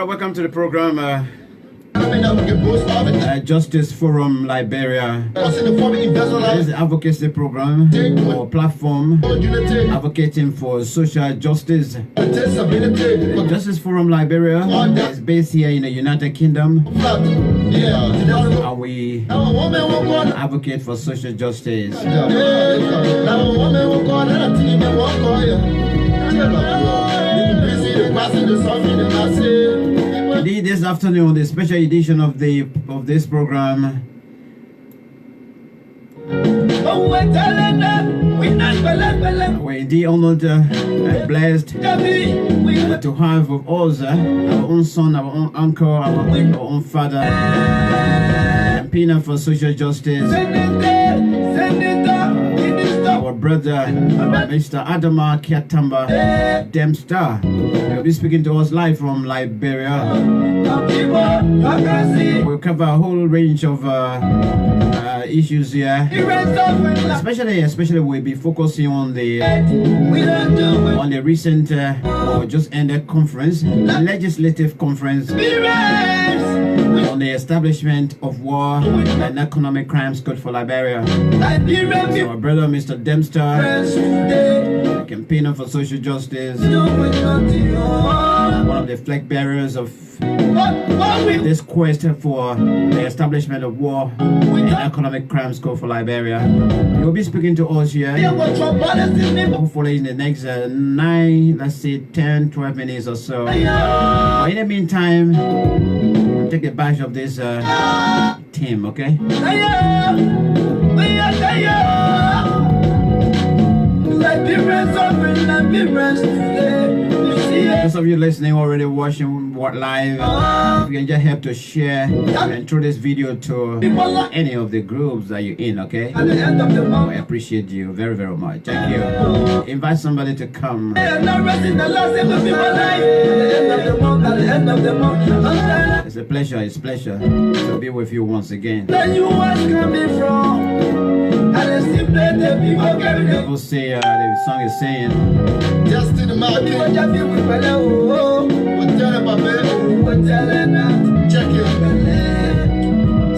Welcome to the program. Justice Forum Liberia. This is the advocacy program or platform advocating for social justice. Justice Forum Liberia is based here in the United Kingdom, and we advocate for social justice. Indeed, this afternoon, the special edition of this program, we're indeed honored and blessed to have with us our own son, our own uncle, our own father, campaigner for social justice, our brother, Mr. Adama K. Dempster. He'll be speaking to us live from Liberia. We'll cover a whole range of issues here. Especially we'll be focusing on the recent or just ended conference, legislative conference on the establishment of war and economic crimes code for Liberia. So our brother Mr. Dempster, campaigner for social justice, one of the flag bearers of this quest for the establishment of war and economic crimes code for Liberia. You'll be speaking to us here hopefully in the next 9, let's say 10, 12 minutes or so. But in the meantime, take a batch of this team, okay? Those of you listening already watching live, if you can just help to share and throw this video to any of the groups that you're in, okay? I appreciate you very, very much. Thank you. Invite somebody to come. It's a pleasure, it's a pleasure to be with you once again. People say the song is saying, just in the market, check it.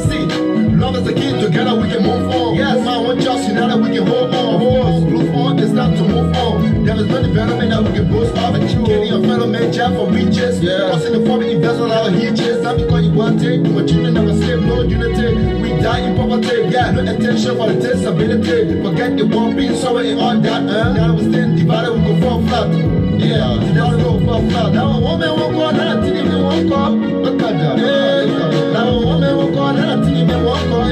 See, long as the kids together that we can hold on. Horse, move on, it's time to move on. There is no development that we can boast of. Getting a fellow man jab for reaches. Us in the form of investment out of hitches. Not because you want it, you want children never slave, no unity. We die in poverty, yeah, no attention for the disability. Forget the one being somewhere in all that, Now we stand divided, we go fall flat. Yeah, divided, we go fall flat. Now a woman won't go on, I didn't even walk up. Look at that. Now a woman won't go on, I didn't even walk up.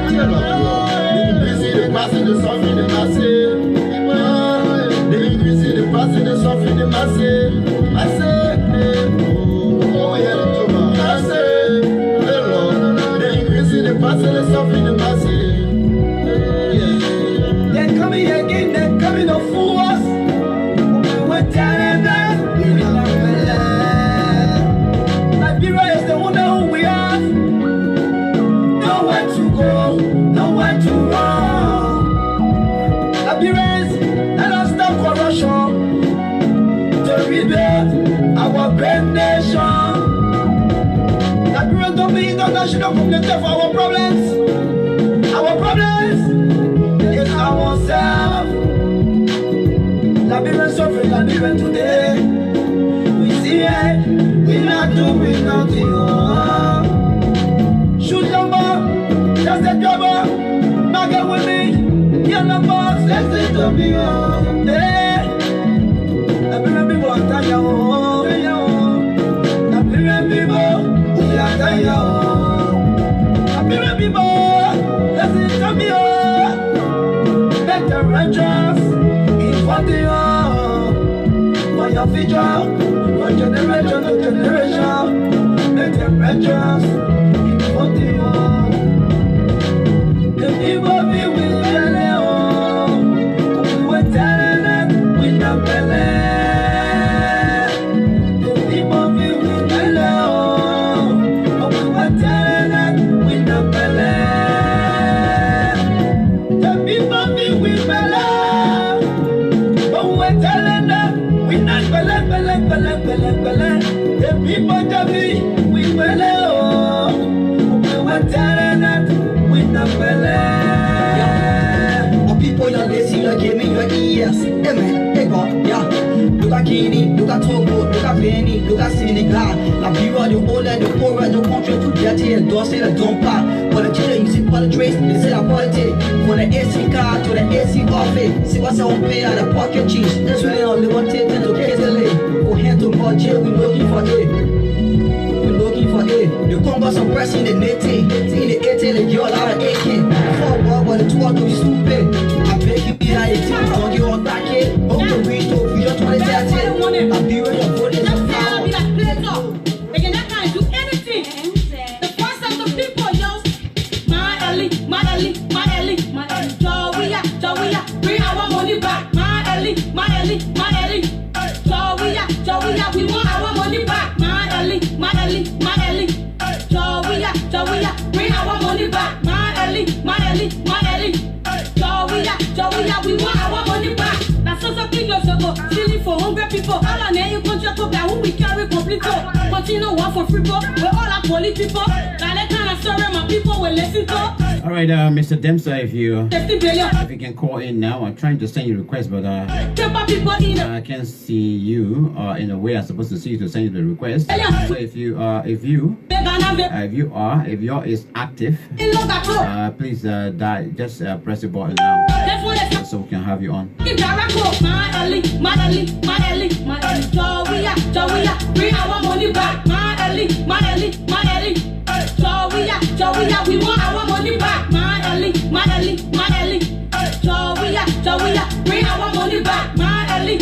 They busy, they passing the suffering, they massive. They busy, they passing the suffering, they massive. I say, oh, yeah, I say, they busy, they passing the suffering, they massive. They're coming again, they're coming to fool us. We're telling them we will not believe. Liberia is the wonder who we are. Nowhere to go, nowhere to run. Liberians, let us stop corruption to rebuild our great nation. Liberians don't be international community for our problems. Our problems is ourselves. Liberians suffering, Liberians today. We see it, we not doing nothing. Shoot number, just a cover. Maggot with me, you're the boss, let's it to me. Hey, Liberian people are tired. Liberian people, we are tired. Liberian people, let's it to me. Make the righteous in what they are. For your future, for generation to generation. Make the righteous in what they are. The people we will tell you, we were telling them we not believe. The people we will tell you, we were telling them we not believe. The people we will believe, but we were telling them we not believe. The people that we believe, we were telling them we not believe. People are lazy, like give me your ears. Amen, hey God, yeah. Look at Guinea, look at Togo, look at Benin, look at Senegal. Liberia, the old and the poor and the country too dirty and dusty and don't pack. But the children, you see politics, they say that politics. From the AC car to the AC office, see what's on pay at the pocket cheese. That's really only one thing to case the lay. Go hand to God, jail, we looking for it. The Congo suppressing the native. In the 80, the girl out of AK. For what, but the 12 is stupid. I'm making me like a team, don't get on back here. Hope the reach to Vision 2030. I'm be ready for this. They can't do anything. The first of the people, yo. My Ali, Jawia, bring our money back. My Ali, Jawia, we want our money back. My Ali, Jawia, bring our money back. My Ali, Jawia, we want our money back. That's also big years ago, stealing for hungry people. All on you contract up who we carry complete. Continue work for free people, we're all our police people. That kind of story my people will listen to. All right, Mr. Dempster, if you can call in now, I'm trying to send you a request, but I can't see you in a way I'm supposed to see you to send you the request. So if your is active, please just press the button now, so we can have you on. My Ali, Jawia, bring our money back. My Ali, Jawia, we want our money back. My Ali, Jawia, bring our money back. My Ali,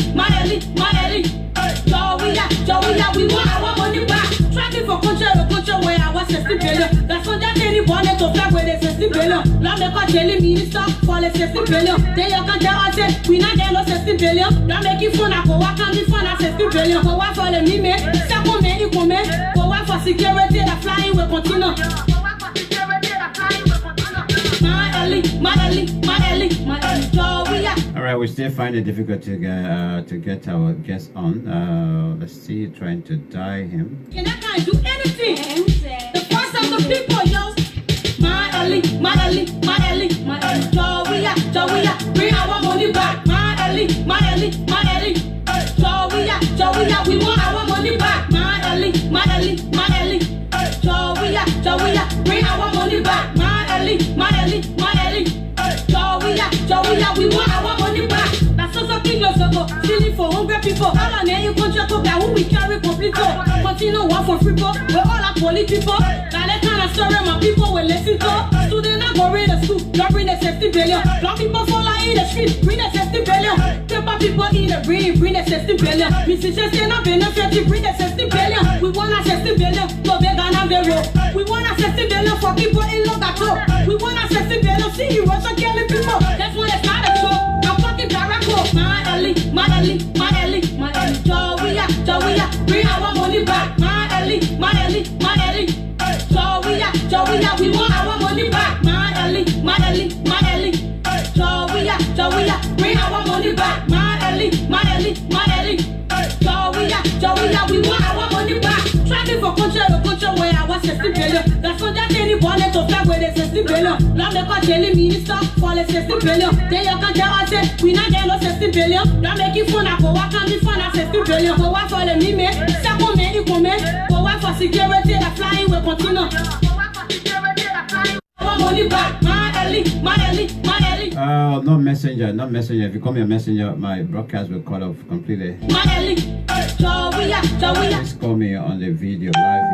Jawia, we want our money back. Tracking for culture where I was 60 billion. That's what that anyone to flag where they 60 billion. Now they got daily minister for the 60 billion. Then you can tell us that we not get no 60 billion. Now making fun of what can be fun at 60 billion. For what for the meme, second man you come in. For what for security, the flying will continue. All right, we still find it difficult to get our guest on. Let's see, trying to dial him. Can I can't do anything? The first of the people, yo. My Ali, Jawia, Joey, we want our money back. My Ellie, Joey, bring our money back. My Ellie, Joey, we want our money back. That's also king of Zogo, stealing for hungry people. All our name contract to who we carry complete. Continue work for free people, we're all our poly people. Now let's kind of story my people will listen to. Students not go read the school, don't bring the 60 billion. Black people fall in the street, bring the 60 billion. Paper people in the bring the 60 billion. Musicians say not benefit, bring the 60 billion. We want a 60 billion, so they gonna be real. We want a 60 billion for people in Logato. We want a 60 billion, see heroes are killing people. That's why it's not a show. I'm fucking Caraco. My Ellie, Joey, bring our money back. My Ellie, Joey, we want our money back. My Ellie, Joey, bring our money back. My Ellie, Joey, we want our money back. Tracking for control where I was 60 billion. That's what that any bonnet to flag with the 60 billion. Now they call daily minister for the 60 billion. Then you can tell us that we not get no 60 billion. Now making fun of what can be fun at 60 billion. Go work for the meme, second man, you come in. Go work for security, the flying will continue. Money back, my Ellie. Not messenger. If you call me a messenger, my broadcast will cut off completely. My Ellie, Joey. Please call me on the video live.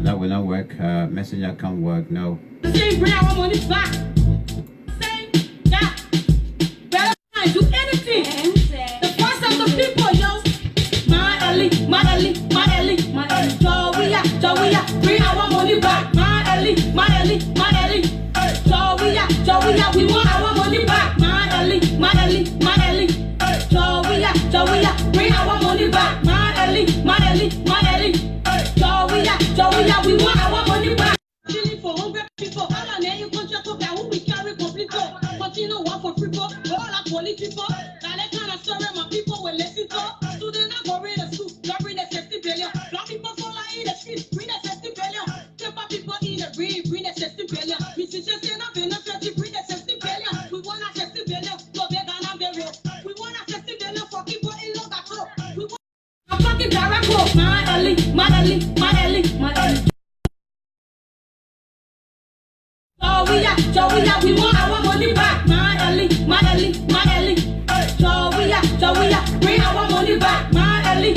That will not work. Messenger can't work. No. Say bring our money back. Say that. Better do anything. The voice of the people, yo. My Ellie. Joey, bring our money back. My Ellie, Joey, we want our money back. My Ellie, Joey, bring our money back. My Ellie, Joey, we want our money back. Chilling for hungry people, all our name contract to who we carry complete. Continue work for free people, we're all our poly people. Now let's kind of story my people will listen to. Students not go read the school, don't bring the 60 billion. Black people fall in the street, bring the 60 billion. Paper people in the bring the 60 billion. Musicians say not benefit, bring the 60 billion. We want a 60 billion, so they gonna be real. We want a 60 billion for people in Logato. We want a fucking Caraco. My Ellie. Joey, we want our money back. My Ellie, Joey, bring our money back. My Ellie,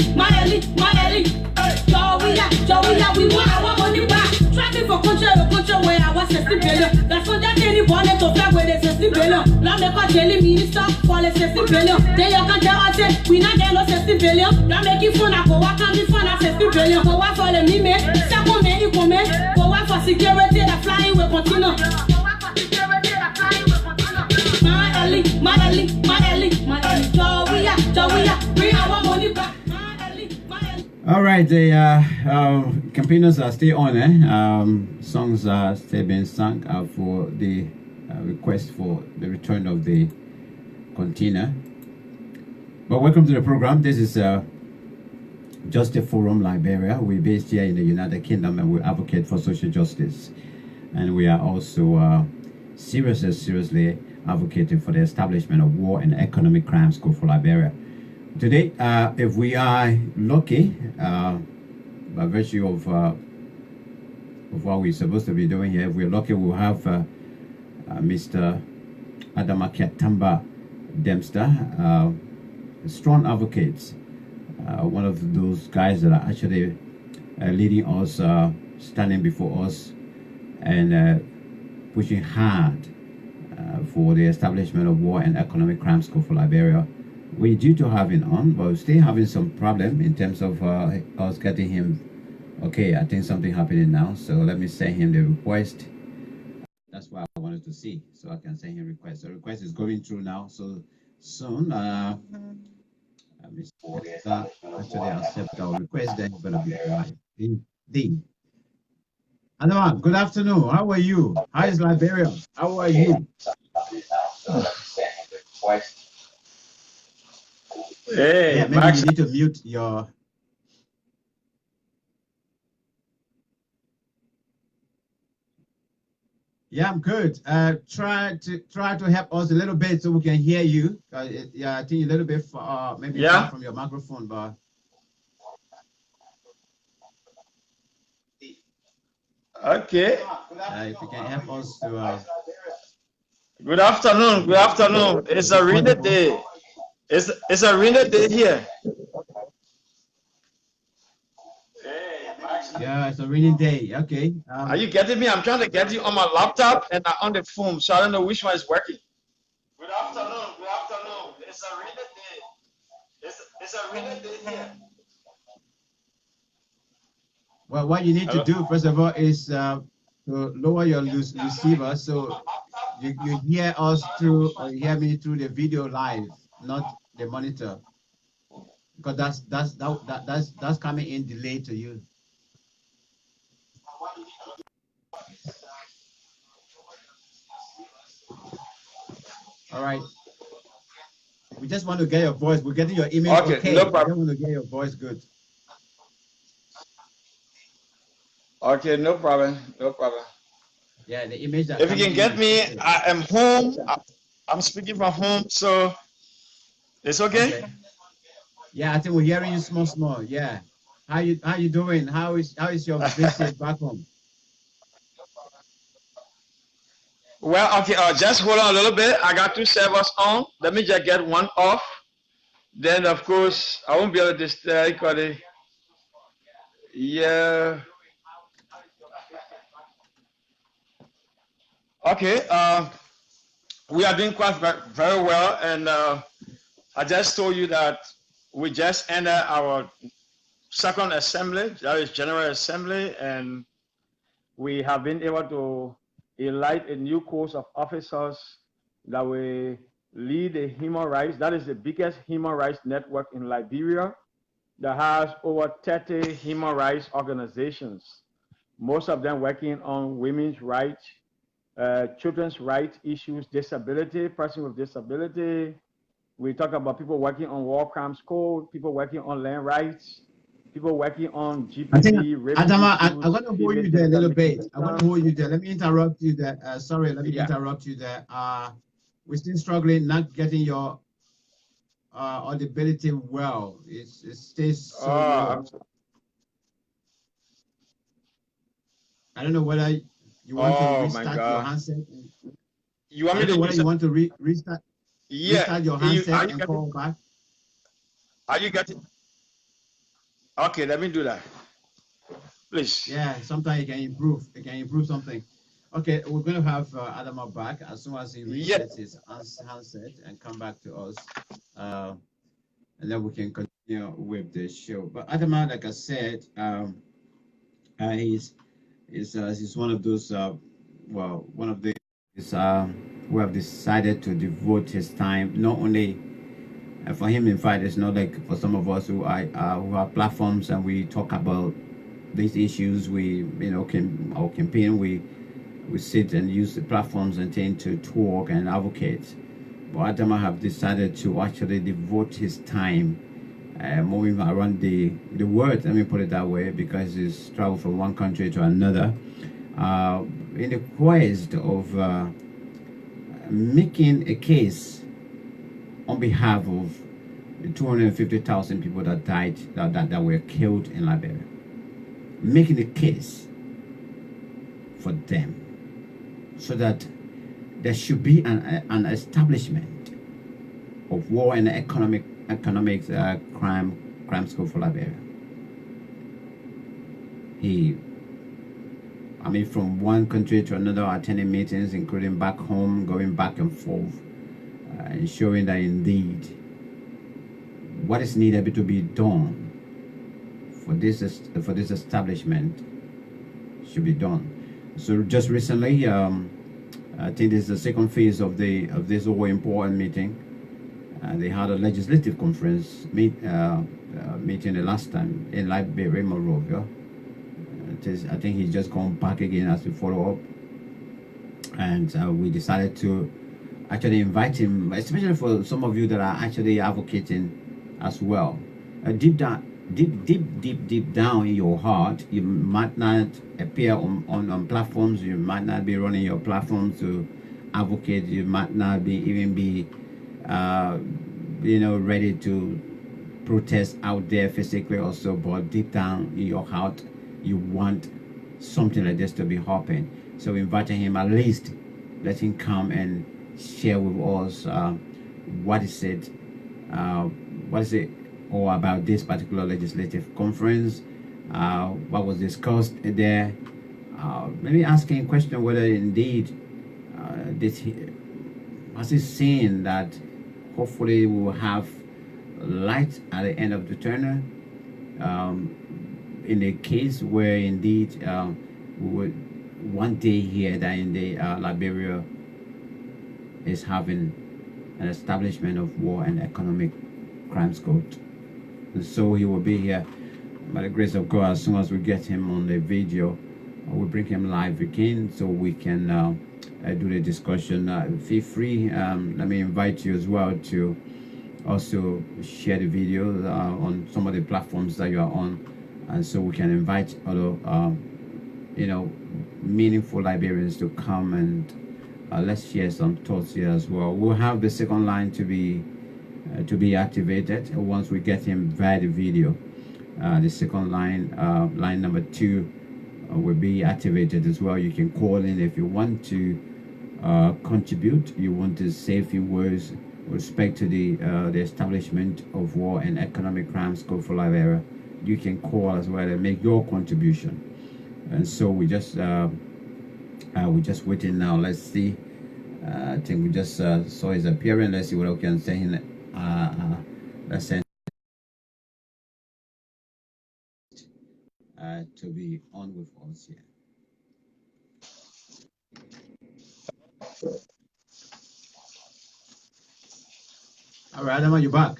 Joey, we want our money back. Tracking for control where I was 60 billion. That's what that any bonnet to flag with the 60 billion. Now they call daily minister for the 60 billion. Then you can tell us that we not get no 60 billion. Now making fun of what can be fun at 60 billion. Go work for the meme, second man, you come in. Go work for security, the flying will continue. My Ellie, Joey, bring our money back. All right, the campaigners are still on. Songs are still being sung for the request for the return of the container. But welcome to the program. This is Justice Forum Liberia. We're based here in the United Kingdom and we advocate for social justice. And we are also seriously advocating for the establishment of War and Economic Crimes Court for Liberia. Today, if we are lucky, by virtue of what we're supposed to be doing here, if we're lucky, we'll have Mr. Adama K. Dempster, a strong advocate, one of those guys that are actually leading us, standing before us, and pushing hard for the establishment of War and Economic Crimes Court for Liberia. We're due to have him on, but we're still having some problem in terms of us getting him. Okay, I think something happening now, so let me send him the request. That's what I wanted to see, so I can send him request. The request is going through now, so soon. Mr. Actually accept our request, then you're gonna be right. Indeed. Adama, good afternoon. How are you? How is Liberia? How are you? Hey, yeah, maybe Max. you need to mute your. Yeah, I'm good. Try to help us a little bit so we can hear you. Yeah, I think a little bit far, maybe far Yeah. from your microphone, but Okay. if you can help us to Good afternoon. Good afternoon. It's a be rainy audible. day. It's a rainy day here. Yeah, it's a rainy day. Okay. Are you getting me? I'm trying to get you on my laptop and on the phone, so I don't know which one is working. Good afternoon. Good afternoon. It's a rainy day. It's a rainy day here. Well, what you need to Hello. do first of all is to lower your receiver so you hear us through or you hear me through the video live, not the monitor, because that's coming in delayed to you. All right. We just want to get your voice. We're getting your image Okay, no okay. We problem. just want to get your voice good. Okay, no problem. No problem. Yeah, the image that If you coming can in get is me, okay. I am home. I'm speaking from home, so it's okay. Okay. Yeah, I think we're hearing you small, small. Yeah. How you doing? How is your visit back home? Well, okay, just hold on a little bit. I got two servers on. Let me just get one off. Then, of course, I won't be able to disturb because yeah. Okay, we are doing quite very well, and I just told you that we just ended our second assembly, that is General Assembly, and we have been able to elect a new course of officers that will lead the human rights. That is the biggest human rights network in Liberia that has over 30 human rights organizations, most of them working on women's rights, children's rights issues, disability, person with disability. We talk about people working on war crimes code, people working on land rights, people working on I think GBV, rape Adama, I'm issues, going to hold female you there a genital little bit. I'm going to mutilation. hold you there. Let me interrupt you there. Sorry, let me Yeah. interrupt you there. We're still struggling, not getting your audibility well. It stays so Uh, low. I don't know whether you want to oh my restart your God. handset. You want I me don't know to whether use you it? want to restart Yeah. your You, are handset you and getting? call back. Are you getting? Okay, let me do that. Please. Yeah, sometimes you can improve. You can improve something. Okay, we're going to have Adama back as soon as he Yeah. resets his handset and come back to us. And then we can continue with the show. But Adama, like I said, he's he's one of those one of the is who have decided to devote his time not only for him. In fact, it's not like for some of us who have platforms and we talk about these issues. We our campaign we sit and use the platforms and tend to talk and advocate. But Adama have decided to actually devote his time moving around the world. Let me put it that way, because he's traveled from one country to another in the quest of making a case on behalf of the 250,000 people that died, that were killed in Liberia. Making a case for them so that there should be an establishment of war and economic crime school for Liberia. From one country to another, attending meetings, including back home, going back and forth, ensuring that indeed what is needed to be done for this establishment should be done. So just recently, I think this is the second phase of this whole important meeting. They had a legislative conference meeting the last time in Liberia, Monrovia. I think he's just gone back again as we follow up, and we decided to actually invite him, especially for some of you that are actually advocating as well. Deep down deep down in your heart, you might not appear on platforms. You might not be running your platforms to advocate. You might not be even be, ready to protest out there physically also. But deep down in your heart, you want something like this to be happening. So inviting him, at least let him come and share with us what is it, uh, what is it all about this particular legislative conference, what was discussed there. Maybe asking a question whether indeed this has he seen that hopefully we will have light at the end of the tunnel, in a case where indeed we would one day hear that in the Liberia is having an establishment of war and economic crimes court. And so he will be here by the grace of God. As soon as we get him on the video, we'll bring him live again so we can do the discussion. Feel free, let me invite you as well to also share the video on some of the platforms that you are on, and so we can invite other meaningful Liberians to come and let's share some thoughts here as well. We'll have the second line to be activated once we get him via the video. The second line, line number 2, will be activated as well. You can call in if you want to contribute. You want to say a few words with respect to the establishment of war and economic crimes code for Liberia. You can call as well and make your contribution. And so we're just waiting now. Let's see. I think we just saw his appearance. Let's see what we can say. Let's send to be on with us here. All right, Adama, you back?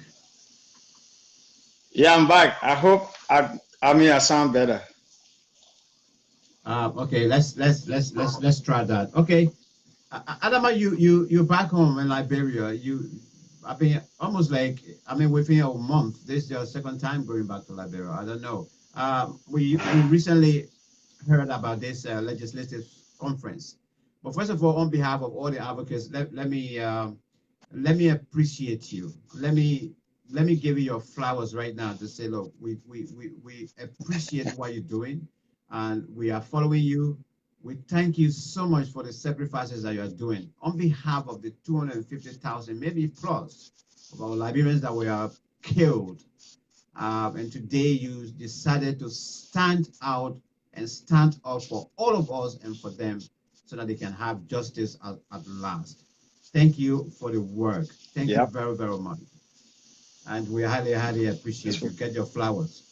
Yeah, I'm back. I hope I sound better. Okay, let's try that. Okay, Adama, you're back home in Liberia. I've been almost like, within a month. This is your second time going back to Liberia. I don't know. We recently heard about this legislative conference. But first of all, on behalf of all the advocates, let me appreciate you. Let me give you your flowers right now to say, look, we appreciate what you're doing, and we are following you. We thank you so much for the sacrifices that you are doing on behalf of the 250,000, maybe plus, of our Liberians that were killed. And today you decided to stand out and stand up for all of us and for them so that they can have justice at last. Thank you for the work. Thank you very, very much. And we highly, highly appreciate you. Get your flowers.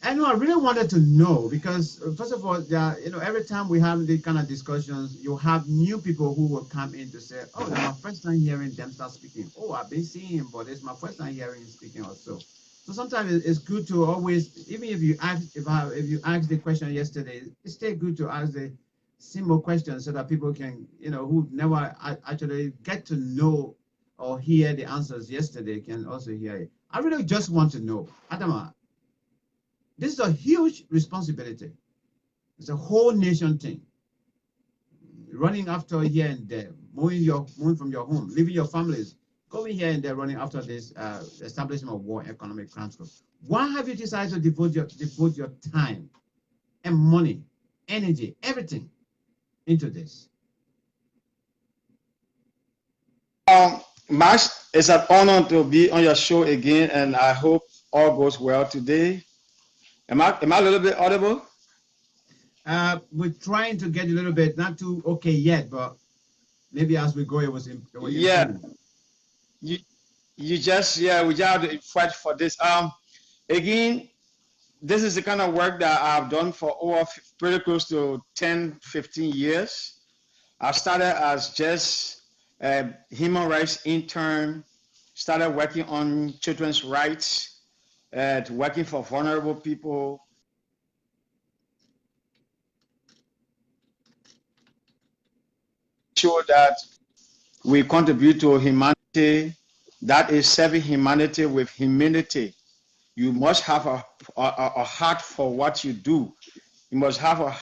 I know I really wanted to know because, first of all, every time we have these kind of discussions, you have new people who will come in to say, oh, it's my first time hearing Dempster speaking. Oh, I've been seeing him, but it's my first time hearing him speaking also. So sometimes it's good to always, even if you ask the question yesterday, it's still good to ask the simple questions so that people can, who never actually get to know or hear the answers yesterday can also hear it. I really just want to know, Adama, this is a huge responsibility. It's a whole nation thing. Running after here and there, moving from your home, leaving your families, going here and there, running after this establishment of war economic crimes. Why have you decided to devote your time and money, energy, everything into this? Max, it's an honor to be on your show again, and I hope all goes well today. Am I a little bit audible? We're trying to get a little bit, not too okay yet, but maybe as we go, it was yeah. We just have to fight for this. Again, this is the kind of work that I've done for over pretty close to 10, 15 years. I started as just a human rights intern, started working on children's rights, working for vulnerable people. Sure that we contribute to humanity that is serving humanity with humility. You must have a heart for what you do. You must have a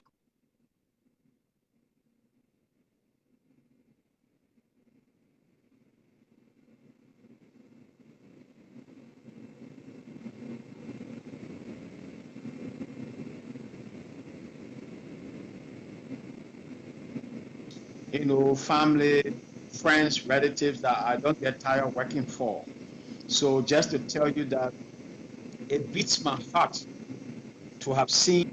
family, friends, relatives that I don't get tired working for. So just to tell you that it beats my heart to have seen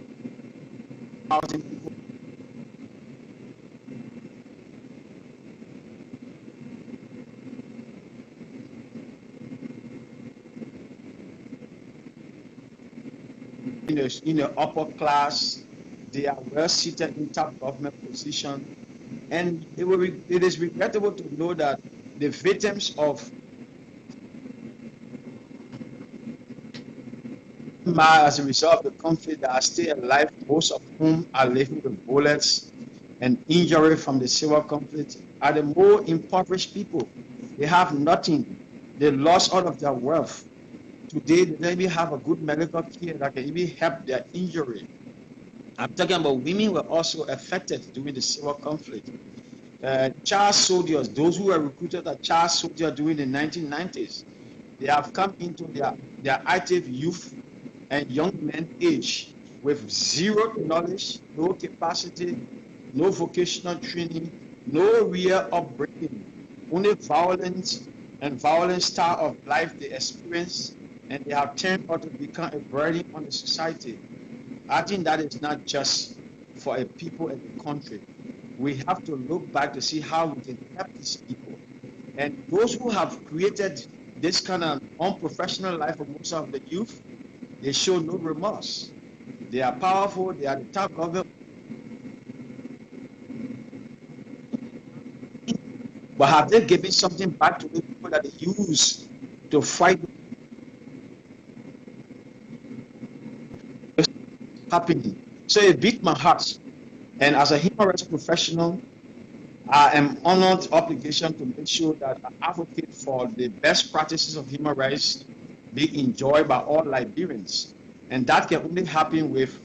1,000 people in the upper class. They are well seated in top government position, and it is regrettable to know that the victims of as a result of the conflict that are still alive, most of whom are living with bullets and injury from the civil conflict, are the more impoverished people. They have nothing. They lost all of their wealth. Today, they don't even have a good medical care that can even help their injury. I'm talking about women were also affected during the civil conflict. Child soldiers, those who were recruited as child soldiers during the 1990s, they have come into their active youth and young men age with zero knowledge, no capacity, no vocational training, no real upbringing, only violence and violent style of life they experience, and they have turned out to become a burden on the society. I think that is not just for a people and a country. We have to look back to see how we can help these people. And those who have created this kind of unprofessional life for most of the youth, they show no remorse. They are powerful, they are the top government, but have they given something back to the people that they use to fight happening? So it beat my heart. And as a human rights professional, I am honored obligation to make sure that I advocate for the best practices of human rights be enjoyed by all Liberians. And that can only happen with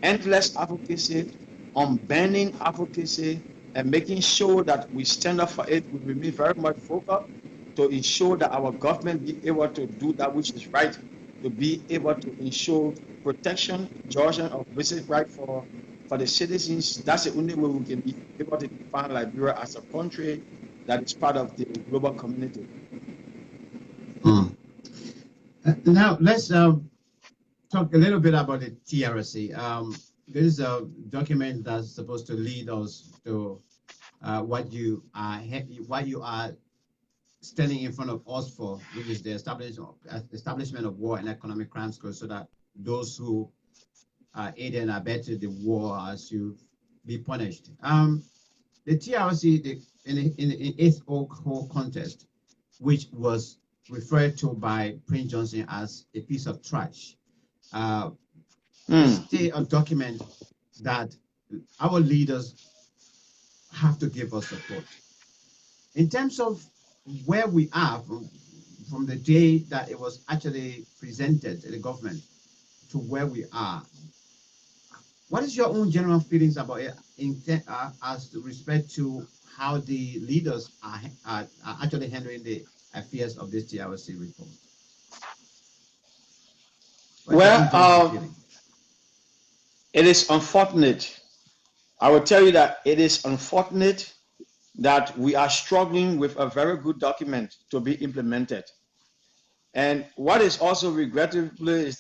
endless advocacy, unbending advocacy, and making sure that we stand up for it. We remain very much focused to ensure that our government be able to do that which is right, to be able to ensure protection, enjoyment of basic right for the citizens. That's the only way we can be able to define Liberia as a country that is part of the global community. Now let's talk a little bit about the TRC. This is a document that's supposed to lead us to what you are standing in front of us for, which is the establishment of war and economic crimes code, so that those who aid and abetted the war as you be punished. The TRC, in its whole contest, which was referred to by Prince Johnson as a piece of trash, is still a document that our leaders have to give us support. In terms of where we are from the day that it was actually presented to the government to where we are, what is your own general feelings about it as respect to how the leaders are actually handling the affairs of this TRC report? It is unfortunate. I will tell you that it is unfortunate that we are struggling with a very good document to be implemented. And what is also regrettable is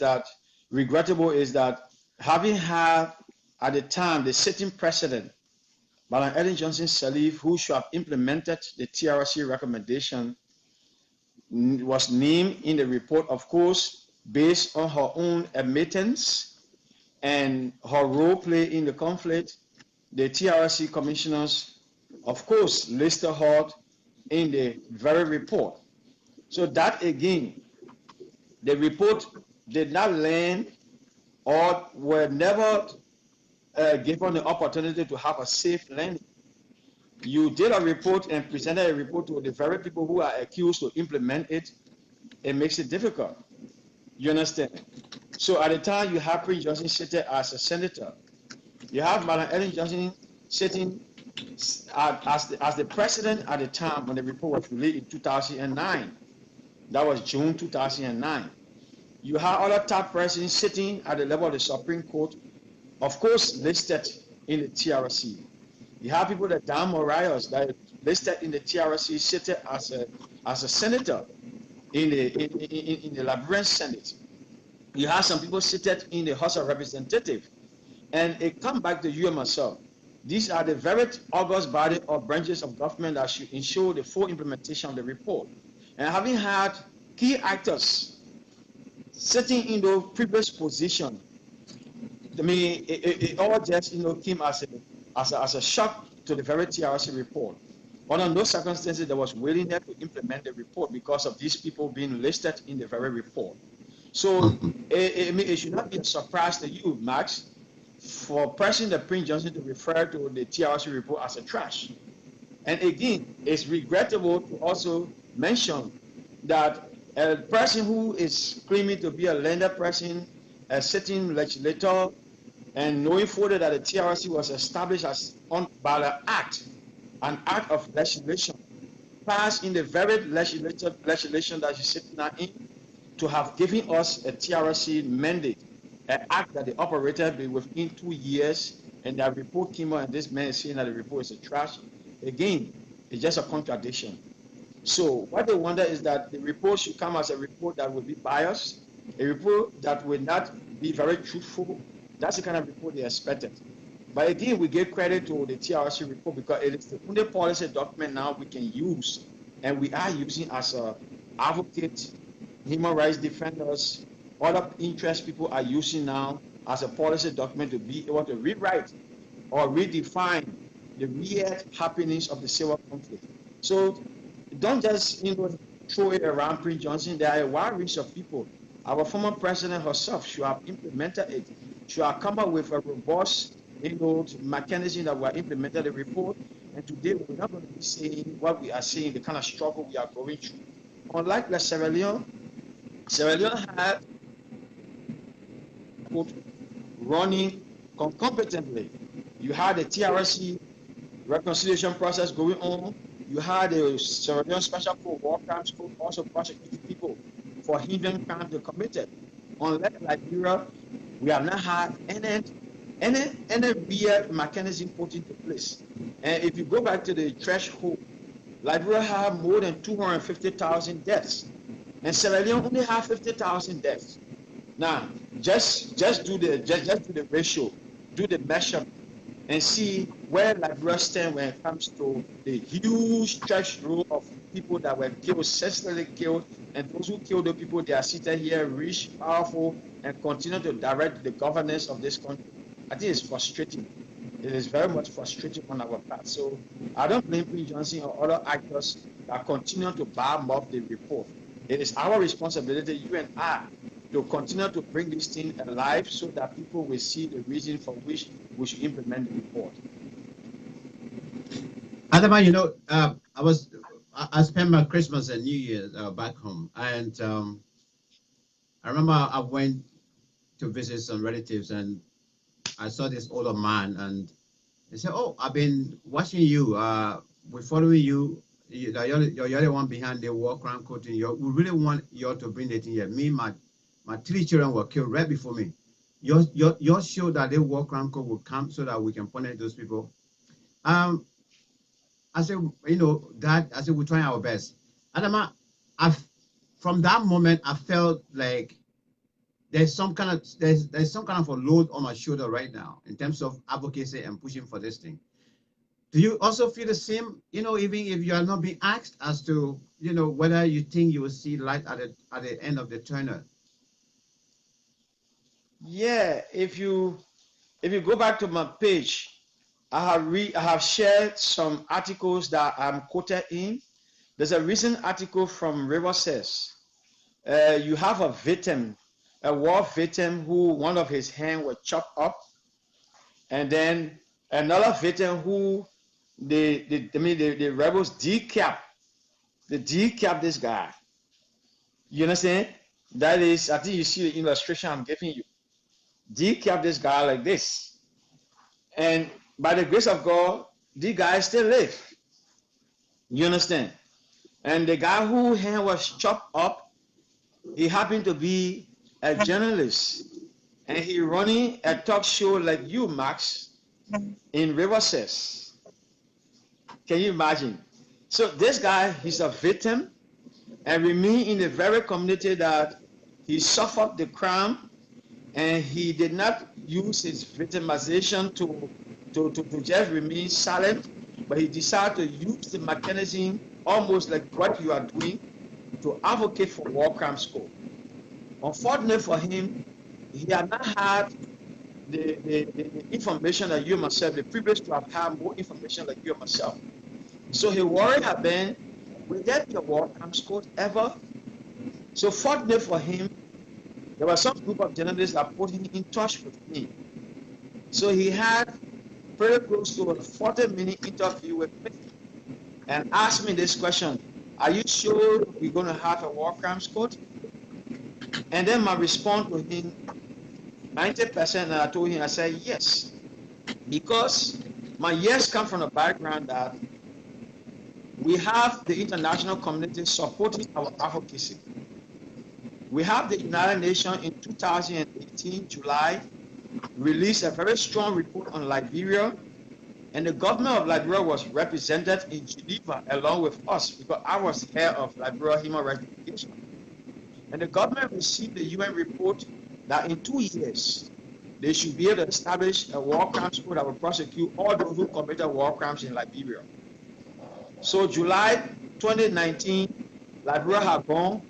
that having had at the time the sitting president, Madam Ellen Johnson Sirleaf, who should have implemented the TRC recommendation, was named in the report, of course, based on her own admittance and her role play in the conflict. The TRC commissioners, of course, listed her in the very report. So that again, the report did not land or were never given the opportunity to have a safe landing. you did a report and presented a report to the very people who are accused to implement it, it makes it difficult. You understand? So at the time, you have Prince Johnson sitting as a senator. You have Madam Ellen Johnson sitting as the president at the time when the report was released in 2009. That was June 2009. You have other top persons sitting at the level of the Supreme Court, of course, listed in the TRC. You have people that Dan Morales that listed in the TRC sitting as a senator in the Liberian Senate. You have some people seated in the House of Representatives. And it comes back to you and myself. These are the very august body or branches of government that should ensure the full implementation of the report. And having had key actors sitting in those previous positions, I mean, it all just came as a shock to the very TRC report. Under those circumstances, there was willingness to implement the report because of these people being listed in the very report. So it should not be a surprise to you, Max, for President Prince Johnson to refer to the TRC report as a trash. And again, it's regrettable to also mention that a person who is claiming to be a lender person, a sitting legislator, and knowing fully that the TRC was established by an act of legislation, passed in the very legislation that you're sitting now in, to have given us a TRC mandate, an act that they operated within 2 years, and that report came out, and this man is saying that the report is a trash. Again, it's just a contradiction. So what they wonder is that the report should come as a report that will be biased, a report that will not be very truthful. That's the kind of report they expected. But again, we give credit to the TRC report because it is the only policy document now we can use, and we are using as an advocate, human rights defenders, other interest people are using now as a policy document to be able to rewrite or redefine the real happenings of the civil conflict. So don't just throw it around Prince Johnson. There are a wide range of people. Our former president herself should have implemented it, should have come up with a robust mechanism that will implement the report. And today we're not going to be saying what we are saying, the kind of struggle we are going through. Unlike Sierra Leone had running concomitantly. You had the TRC reconciliation process going on. You had the Sierra Leone Special Court, War Crimes Court, also prosecuting people for hidden crimes they committed. Unlike Liberia, we have not had any real mechanism put into place. And if you go back to the threshold, Liberia had more than 250,000 deaths, and Sierra Leone only have 50,000 deaths. Now, just do the ratio, do the measurement, and see where Liberia stands when it comes to the huge threshold of people that were killed, senselessly killed, and those who killed the people, they are seated here, rich, powerful, and continue to direct the governance of this country. I think it's frustrating. It is very much frustrating on our part. So I don't blame Prince Johnson or other actors that continue to bomb up the report. It is our responsibility, you and I, to continue to bring this thing alive so that people will see the reason for which we should implement the report. Adama, I spent my Christmas and New Year back home, and I remember I went to visit some relatives, and I saw this older man, and they said, "Oh, I've been watching you. We're following you. You're the one behind the war crime court. We really want you to bring it in here. Me, my 3 children were killed right before me. Your show that the war crime court will come so that we can punish those people." I said, Dad, I said, we're trying our best. Adama, from that moment, I felt like there's some kind of a load on my shoulder right now in terms of advocacy and pushing for this thing. Do you also feel the same, even if you are not being asked as to, whether you think you will see light at the end of the tunnel? Yeah, if you go back to my page, I have shared some articles that I'm quoted in. There's a recent article from River Says. You have a victim, a war victim who one of his hands was chopped up, and then another victim who the rebels decap this guy. You understand? That is, I think you see the illustration I'm giving you. Decap this guy like this, and by the grace of God, the guy still live. You understand? And the guy whose hand was chopped up, he happened to be a journalist, and he running a talk show like you, Max, in Riverside. Can you imagine? So this guy, he's a victim, and remain in the very community that he suffered the crime, and he did not use his victimization to just remain silent, but he decided to use the mechanism almost like what you are doing to advocate for war crimes court. Unfortunately for him, he had not had the information that you and myself, the privilege to have had more information like you and myself. So his worry had been, will there be a war crimes court ever? So fortunately for him, there was some group of journalists that put him in touch with me. So he had pretty close to a 40-minute interview with me and asked me this question: are you sure we're going to have a war crimes court? And then my response to him, 90%, and I told him, I said yes, because my yes come from a background that we have the international community supporting our advocacy. We have the United Nations in 2018, July, released a very strong report on Liberia, and the government of Liberia was represented in Geneva along with us, because I was head of Liberia Human Rights Litigation. And the government received the UN report that in 2 years, they should be able to establish a war crimes court that will prosecute all those who committed war crimes in Liberia. So July 2019, Liberia had gone.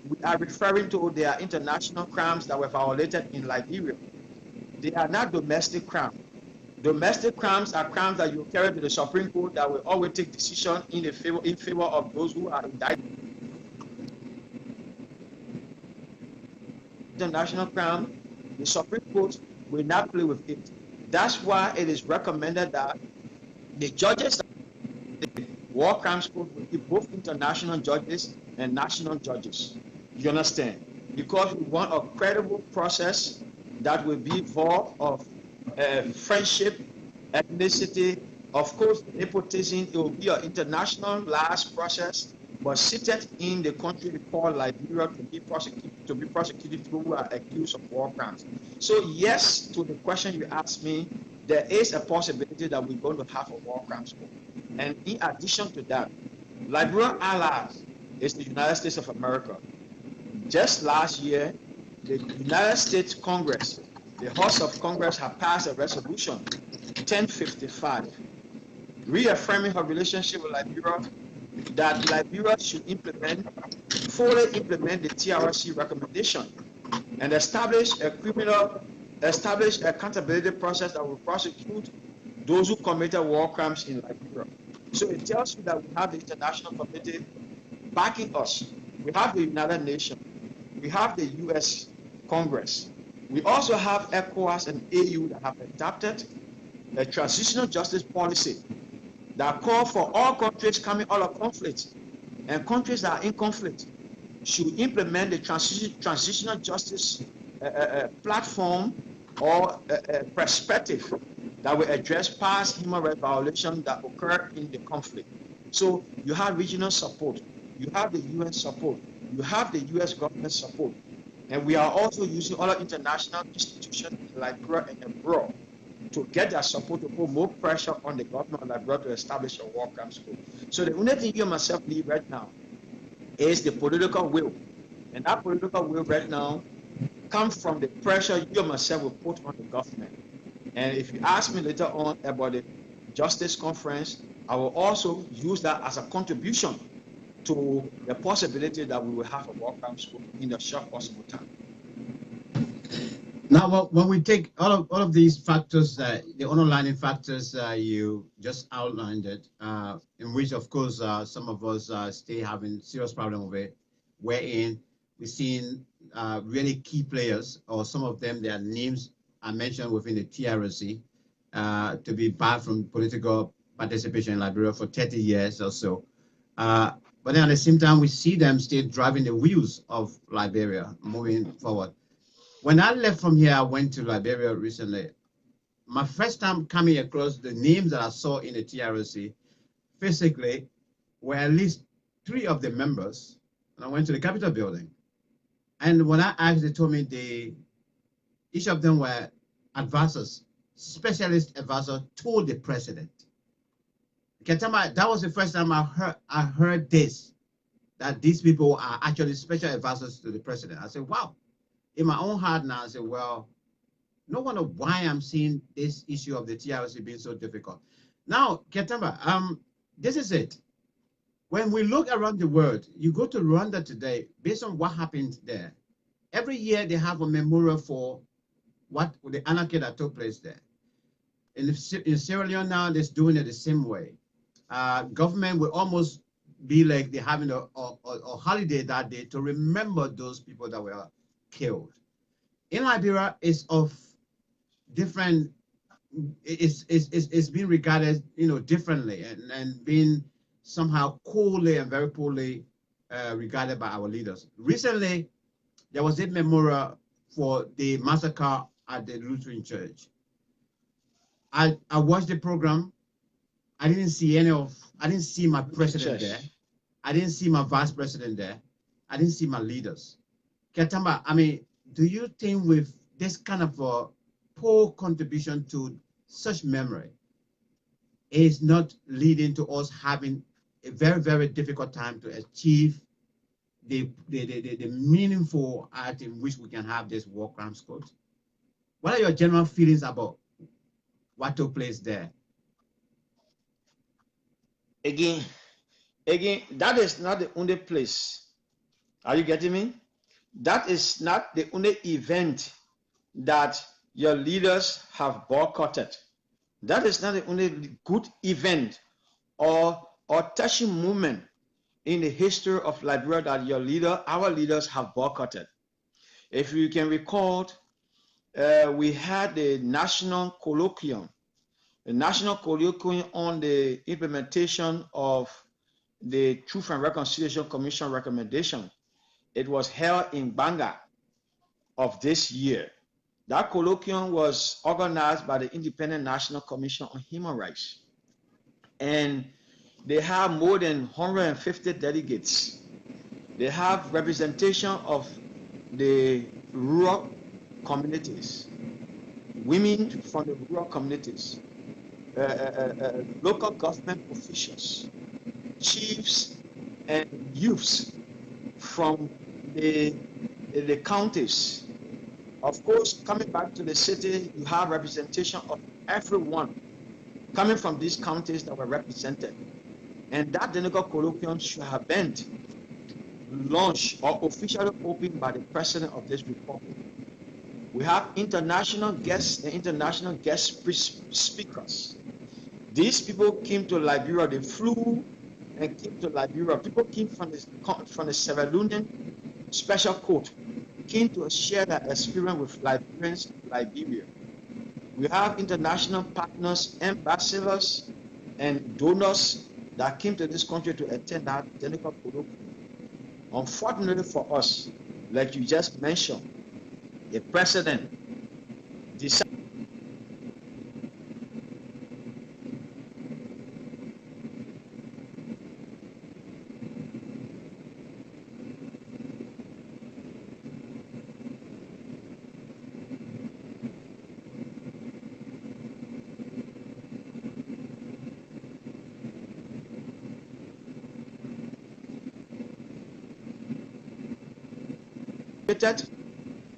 We are referring to their international crimes that were violated in Liberia. They are not domestic crimes. Domestic crimes are crimes that you carry to the Supreme Court that will always take decision in favor of those who are indicted. International crime, the Supreme Court will not play with it. That's why it is recommended that the judges of the war crimes court will be both international judges and national judges. You understand? Because we want a credible process that will be void of friendship, ethnicity, of course, nepotism. It will be an international last process, but seated in the country called Liberia to be prosecuted who are accused of war crimes. So yes, to the question you asked me, there is a possibility that we're going to have a war crimes court. And in addition to that, Liberia allies is the United States of America. Just last year, the United States Congress, the House of Congress, have passed a resolution, 1055, reaffirming her relationship with Liberia, that Liberia should fully implement the TRC recommendation and establish accountability process that will prosecute those who committed war crimes in Liberia. So it tells you that we have the international community backing us. We have the United Nations. We have the U.S. Congress. We also have ECOWAS and AU that have adopted a transitional justice policy that calls for all countries coming out of conflict and countries that are in conflict should implement the transitional justice platform or perspective that will address past human rights violations that occur in the conflict. So you have regional support, you have the UN support, you have the US government support, and we are also using other international institutions in Liberia and abroad to get that support to put more pressure on the government of Liberia to establish a war crimes court. So the only thing you and myself need right now is the political will. And that political will right now comes from the pressure you and myself will put on the government. And if you ask me later on about the Justice Conference, I will also use that as a contribution to the possibility that we will have a war crime school in the short possible time. Now, when we take all of these factors, the underlying factors you just outlined it, in which, of course, some of us still having serious problem with it, wherein we're seeing really key players, or some of them, their names are mentioned within the TRC, to be barred from political participation in Liberia for 30 years or so. But then at the same time, we see them still driving the wheels of Liberia moving forward. When I left from here, I went to Liberia recently. My first time coming across the names that I saw in the TRC physically were at least 3 of the members. And I went to the Capitol building. And when I asked, they told me each of them were advisors, specialist advisors to the president. That was the first time I heard this, that these people are actually special advisors to the president. I said, wow. In my own heart now, I said, well, no wonder why I'm seeing this issue of the TRC being so difficult. Now, Ketamba, this is it. When we look around the world, you go to Rwanda today, based on what happened there, every year they have a memorial for the anarchy that took place there. In Sierra Leone now, they're doing it the same way. Government will almost be like they're having a holiday that day to remember those people that were killed. In Liberia, it's of different. It's being regarded, differently and being somehow coolly and very poorly regarded by our leaders. Recently, there was a memorial for the massacre at the Lutheran Church. I watched the program. I didn't see my president there. I didn't see my vice president there. I didn't see my leaders. Ketamba, I mean, do you think with this kind of a poor contribution to such memory is not leading to us having a very, very difficult time to achieve the meaningful art in which we can have this war crimes code? What are your general feelings about what took place there? Again, that is not the only place. Are you getting me? That is not the only event that your leaders have boycotted. That is not the only good event or touching moment in the history of Liberia that our leaders have boycotted. If you can recall, we had the national colloquium on the implementation of the Truth and Reconciliation Commission recommendation. It was held in Banga of this year. That colloquium was organized by the Independent National Commission on Human Rights. And they have more than 150 delegates. They have representation of the rural communities, women from the rural communities, local government officials, chiefs and youths from the counties. Of course, coming back to the city, you have representation of everyone coming from these counties that were represented. And that Denegal colloquium should have been launched or officially opened by the president of this republic. We have international guests and international guest speakers. These people came to Liberia, they flew and came to Liberia. People came from the Sierra Leonean Special Court, came to share their experience with Liberians in Liberia. We have international partners, ambassadors, and donors that came to this country to attend that technical colloquium. Unfortunately for us, like you just mentioned, the president decided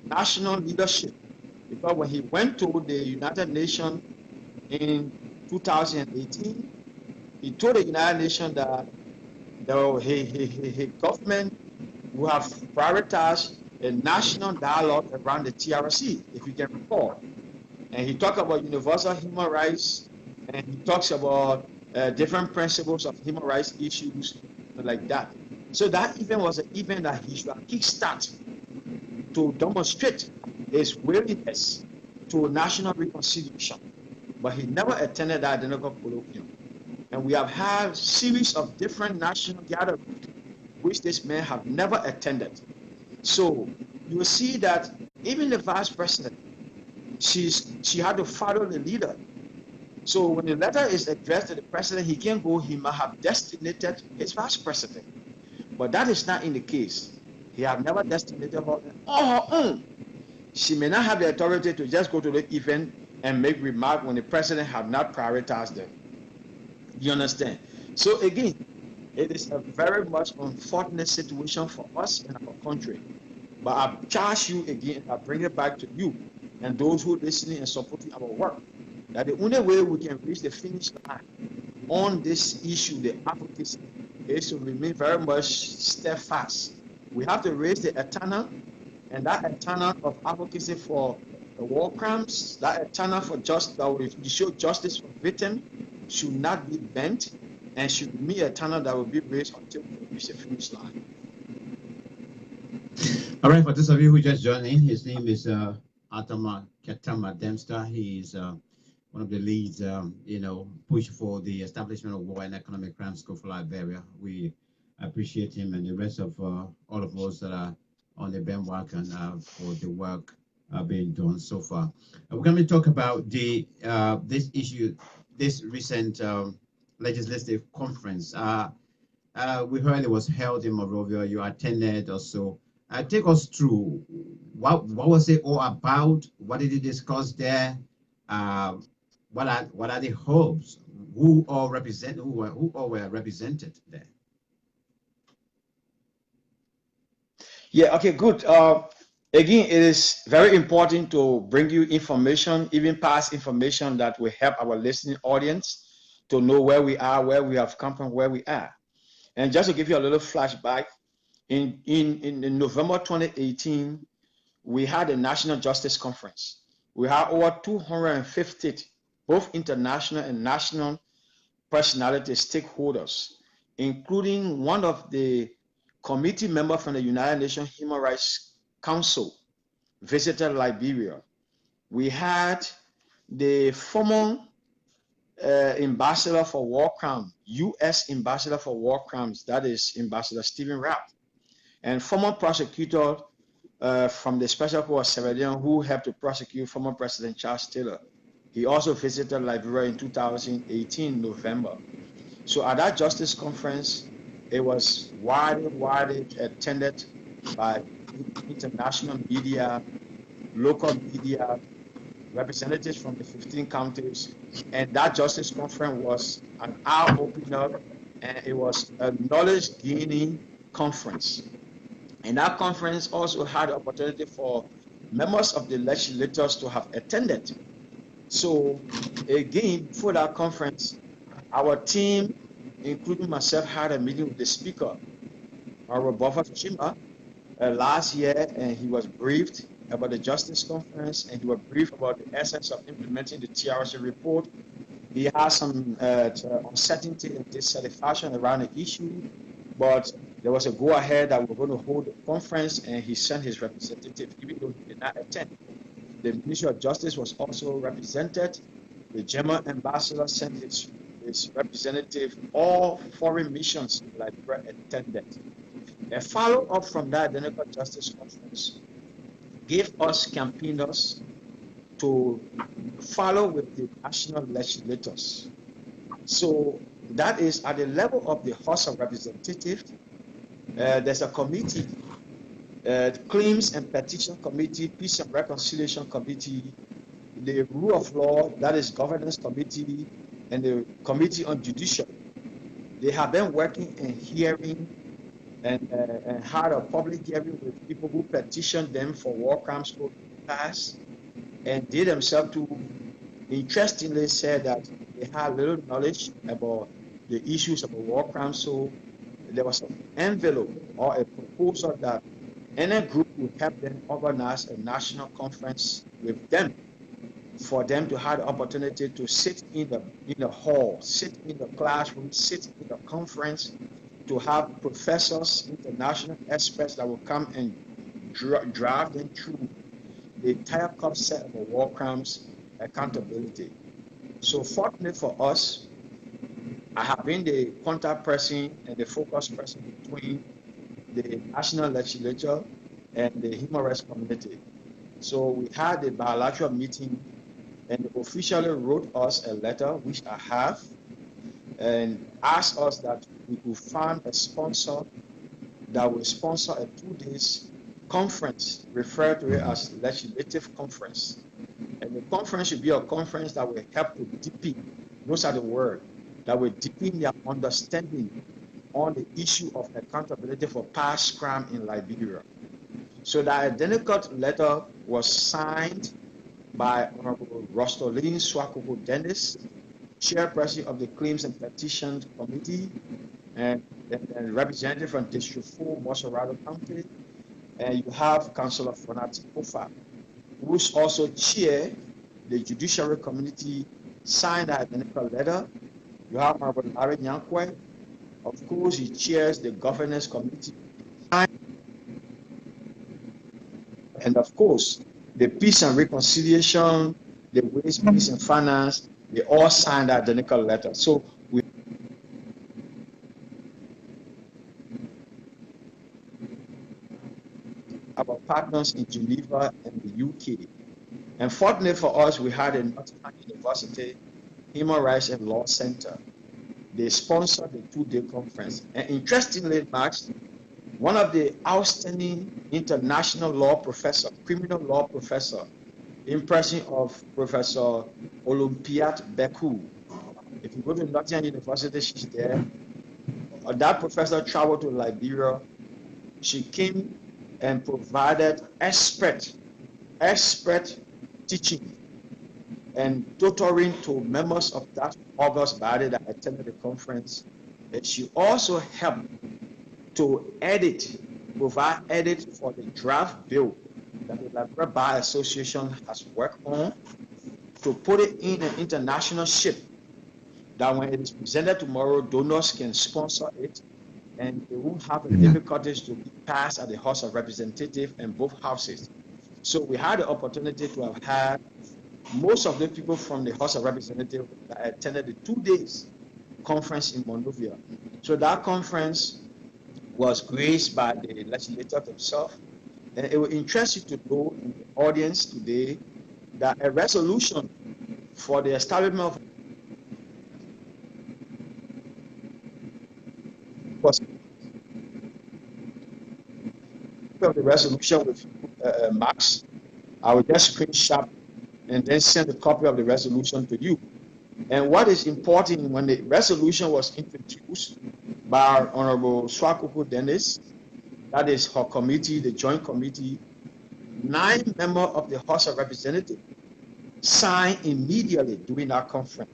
national leadership, because when he went to the United Nations in 2018, he told the United Nations that his government will have prioritized a national dialogue around the TRC, if you can recall. And he talked about universal human rights, and he talks about different principles of human rights issues like that. So that event was an event that he should kickstart to demonstrate his willingness to national reconciliation. But he never attended that identical colloquium. And we have had a series of different national gatherings which this man have never attended. So you will see that even the vice president, she had to follow the leader. So when the letter is addressed to the president, he can't go, he might have designated his vice president. But that is not in the case. He have never designated her on her own. She may not have the authority to just go to the event and make remark when the president have not prioritized them. You understand? So again, it is a very much unfortunate situation for us in our country. But I charge you again, I bring it back to you and those who are listening and supporting our work, that the only way we can reach the finish line on this issue, the advocacy, is to remain very much steadfast. We have to raise the antenna, and that antenna of advocacy for the war crimes, that antenna for that will show justice for victims, should not be bent, and should be a antenna that will be raised until we reach the finish line. All right, for those of you who just joined in, his name is Adama Dempster. He is one of the leads, push for the establishment of War and Economic Crimes School for Liberia. We appreciate him and the rest of all of us that are on the bandwagon for the work being done so far. We're going to talk about the this issue, this recent legislative conference. We heard it was held in Monrovia. You attended also. Take us through what was it all about? What did you discuss there? What are the hopes? Who all were represented there? Yeah. Okay. Good. Again, it is very important to bring you information, even past information that will help our listening audience to know where we are, where we have come from, where we are. And just to give you a little flashback, in November 2018, we had a National Justice Conference. We had over 250, both international and national personality stakeholders, including one of the committee members from the United Nations Human Rights Council, visited Liberia. We had the former ambassador for war crimes, U.S. ambassador for war crimes, that is Ambassador Stephen Rapp, and former prosecutor from the Special Court of Sierra Leone who helped to prosecute former President Charles Taylor. He also visited Liberia in 2018, November. So at that Justice Conference, it was widely attended by international media, local media, representatives from the 15 counties, and that Justice Conference was an eye-opener, and it was a knowledge-gaining conference. And that conference also had the opportunity for members of the legislators to have attended. So again, before that conference, our team, including myself, had a meeting with the speaker, our Buffett Chima, last year, and he was briefed about the Justice Conference, and he was briefed about the essence of implementing the TRC report. He has some uncertainty and dissatisfaction around the issue, but there was a go-ahead that we're going to hold a conference, and he sent his representative, even though he did not attend. The Ministry of Justice was also represented. The German ambassador sent his representative. All foreign missions in Liberia attended. A follow-up from that identical justice conference gave us campaigners to follow with the national legislators. So that is at the level of the House of Representatives. There's a committee, Claims and Petition Committee, Peace and Reconciliation Committee, the Rule of Law, that is Governance Committee, and the Committee on Judiciary. They have been working and hearing and had a public hearing with people who petitioned them for war crimes to pass, and they themselves too interestingly said that they had little knowledge about the issues of a war council. There was an envelope or a proposal that any group would help them organize a national conference with them, for them to have the opportunity to sit in the hall, sit in the classroom, sit in the conference, to have professors, international experts that will come and drive them through the entire concept of a war crimes accountability. So fortunately for us, I have been the contact person and the focus person between the national legislature and the human rights community. So we had a bilateral meeting, and they officially wrote us a letter, which I have, and asked us that we could find a sponsor that will sponsor a 2 days conference, referred to it as legislative conference. And the conference should be a conference that will help to deepen, those are the words, that will deepen their understanding on the issue of accountability for past crime in Liberia. So the identical letter was signed by Honorable Rostolin Swakoko Dennis, chairperson of the Claims and Petitions Committee, and representative from District 4, Mosorado County. And you have Councillor Fonati Kofa, who's also chair the Judiciary Committee, signed the identical letter. You have Honorable Larry Nyankwe. Of course, he chairs the Governance Committee. And of course, the Peace and Reconciliation, the Ways, Peace and Finance, they all signed the identical letter. So we our partners in Geneva and the UK. And fortunately for us, we had a Nottingham University Human Rights and Law Center. They sponsored the 2-day conference. And interestingly, Max, one of the outstanding international law professor, criminal law professor, in person of Professor Olympiat Beku. If you go to Nottingham University, she's there. That professor traveled to Liberia. She came and provided expert teaching and tutoring to members of that august body that attended the conference. And she also helped to provide edit for the draft bill that the Liberia Bar Association has worked on, to put it in an international ship that when it is presented tomorrow, donors can sponsor it, and they won't have the difficulties to be passed at the House of Representatives and both houses. So we had the opportunity to have had most of the people from the House of Representatives that attended the 2 days conference in Monrovia. So that conference was graced by the legislator himself. And it will interest you to know in the audience today that a resolution for the establishment of the resolution with Max. I will just screenshot and then send a copy of the resolution to you. And what is important, when the resolution was introduced by Honorable Swakoko Dennis, that is her committee, the joint committee, 9 members of the House of Representatives signed immediately during that conference.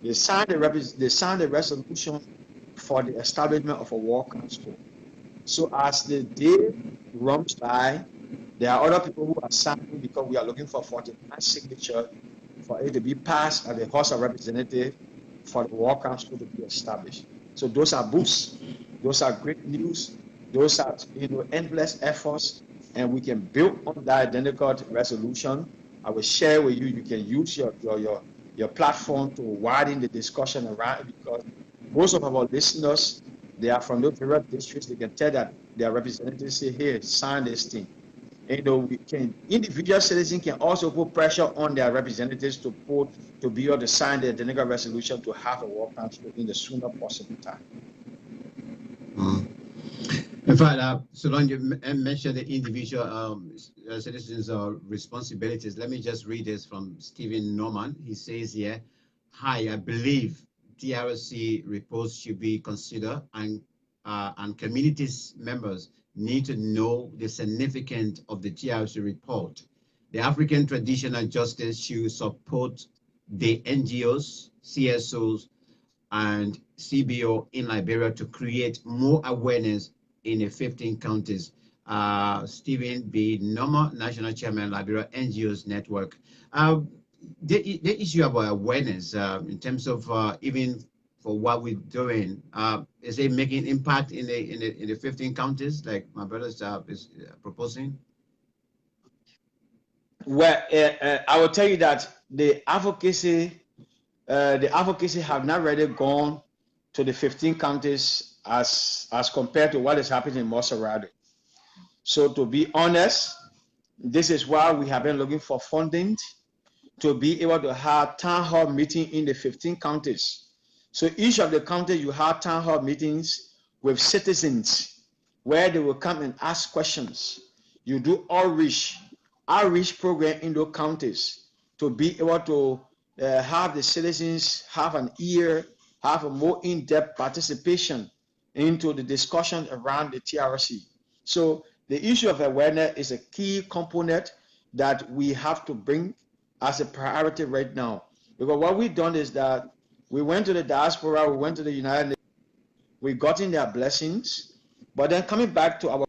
They signed the resolution for the establishment of a war council. So as the day runs by, there are other people who are signing because we are looking for 49 signatures for it to be passed at the House of Representatives for the war council to be established. So those are boosts, those are great news, those are endless efforts, and we can build on that identical resolution. I will share with you. You can use your platform to widen the discussion around it, because most of our listeners, they are from those various districts. They can tell that their representatives say, "Here, sign this thing." And, individual citizens can also put pressure on their representatives to be able to sign the identical resolution to have a war council in the sooner possible time. In fact, so long you mentioned the individual citizens' responsibilities, let me just read this from Stephen Norman. He says here, "Hi, I believe TRC reports should be considered, and communities members need to know the significance of the TRC report. The African Traditional Justice should support the NGOs, CSOs, and CBO in Liberia to create more awareness in the 15 counties. Stephen B. Norma, National Chairman, Liberia NGOs Network. The issue about awareness in terms of even for what we're doing, is it making impact in the 15 counties like my brother is proposing? Well, I will tell you that the advocacy have not really gone to the 15 counties as compared to what is happening in Maserati. So to be honest, this is why we have been looking for funding to be able to have town hall meeting in the 15 counties. So each of the counties you have town hall meetings with citizens where they will come and ask questions. You do outreach program in those counties to be able to have the citizens have an ear, have a more in-depth participation into the discussion around the TRC. So the issue of awareness is a key component that we have to bring as a priority right now. Because what we've done is that we went to the diaspora, we went to the United Nations, we got in their blessings, but then coming back to our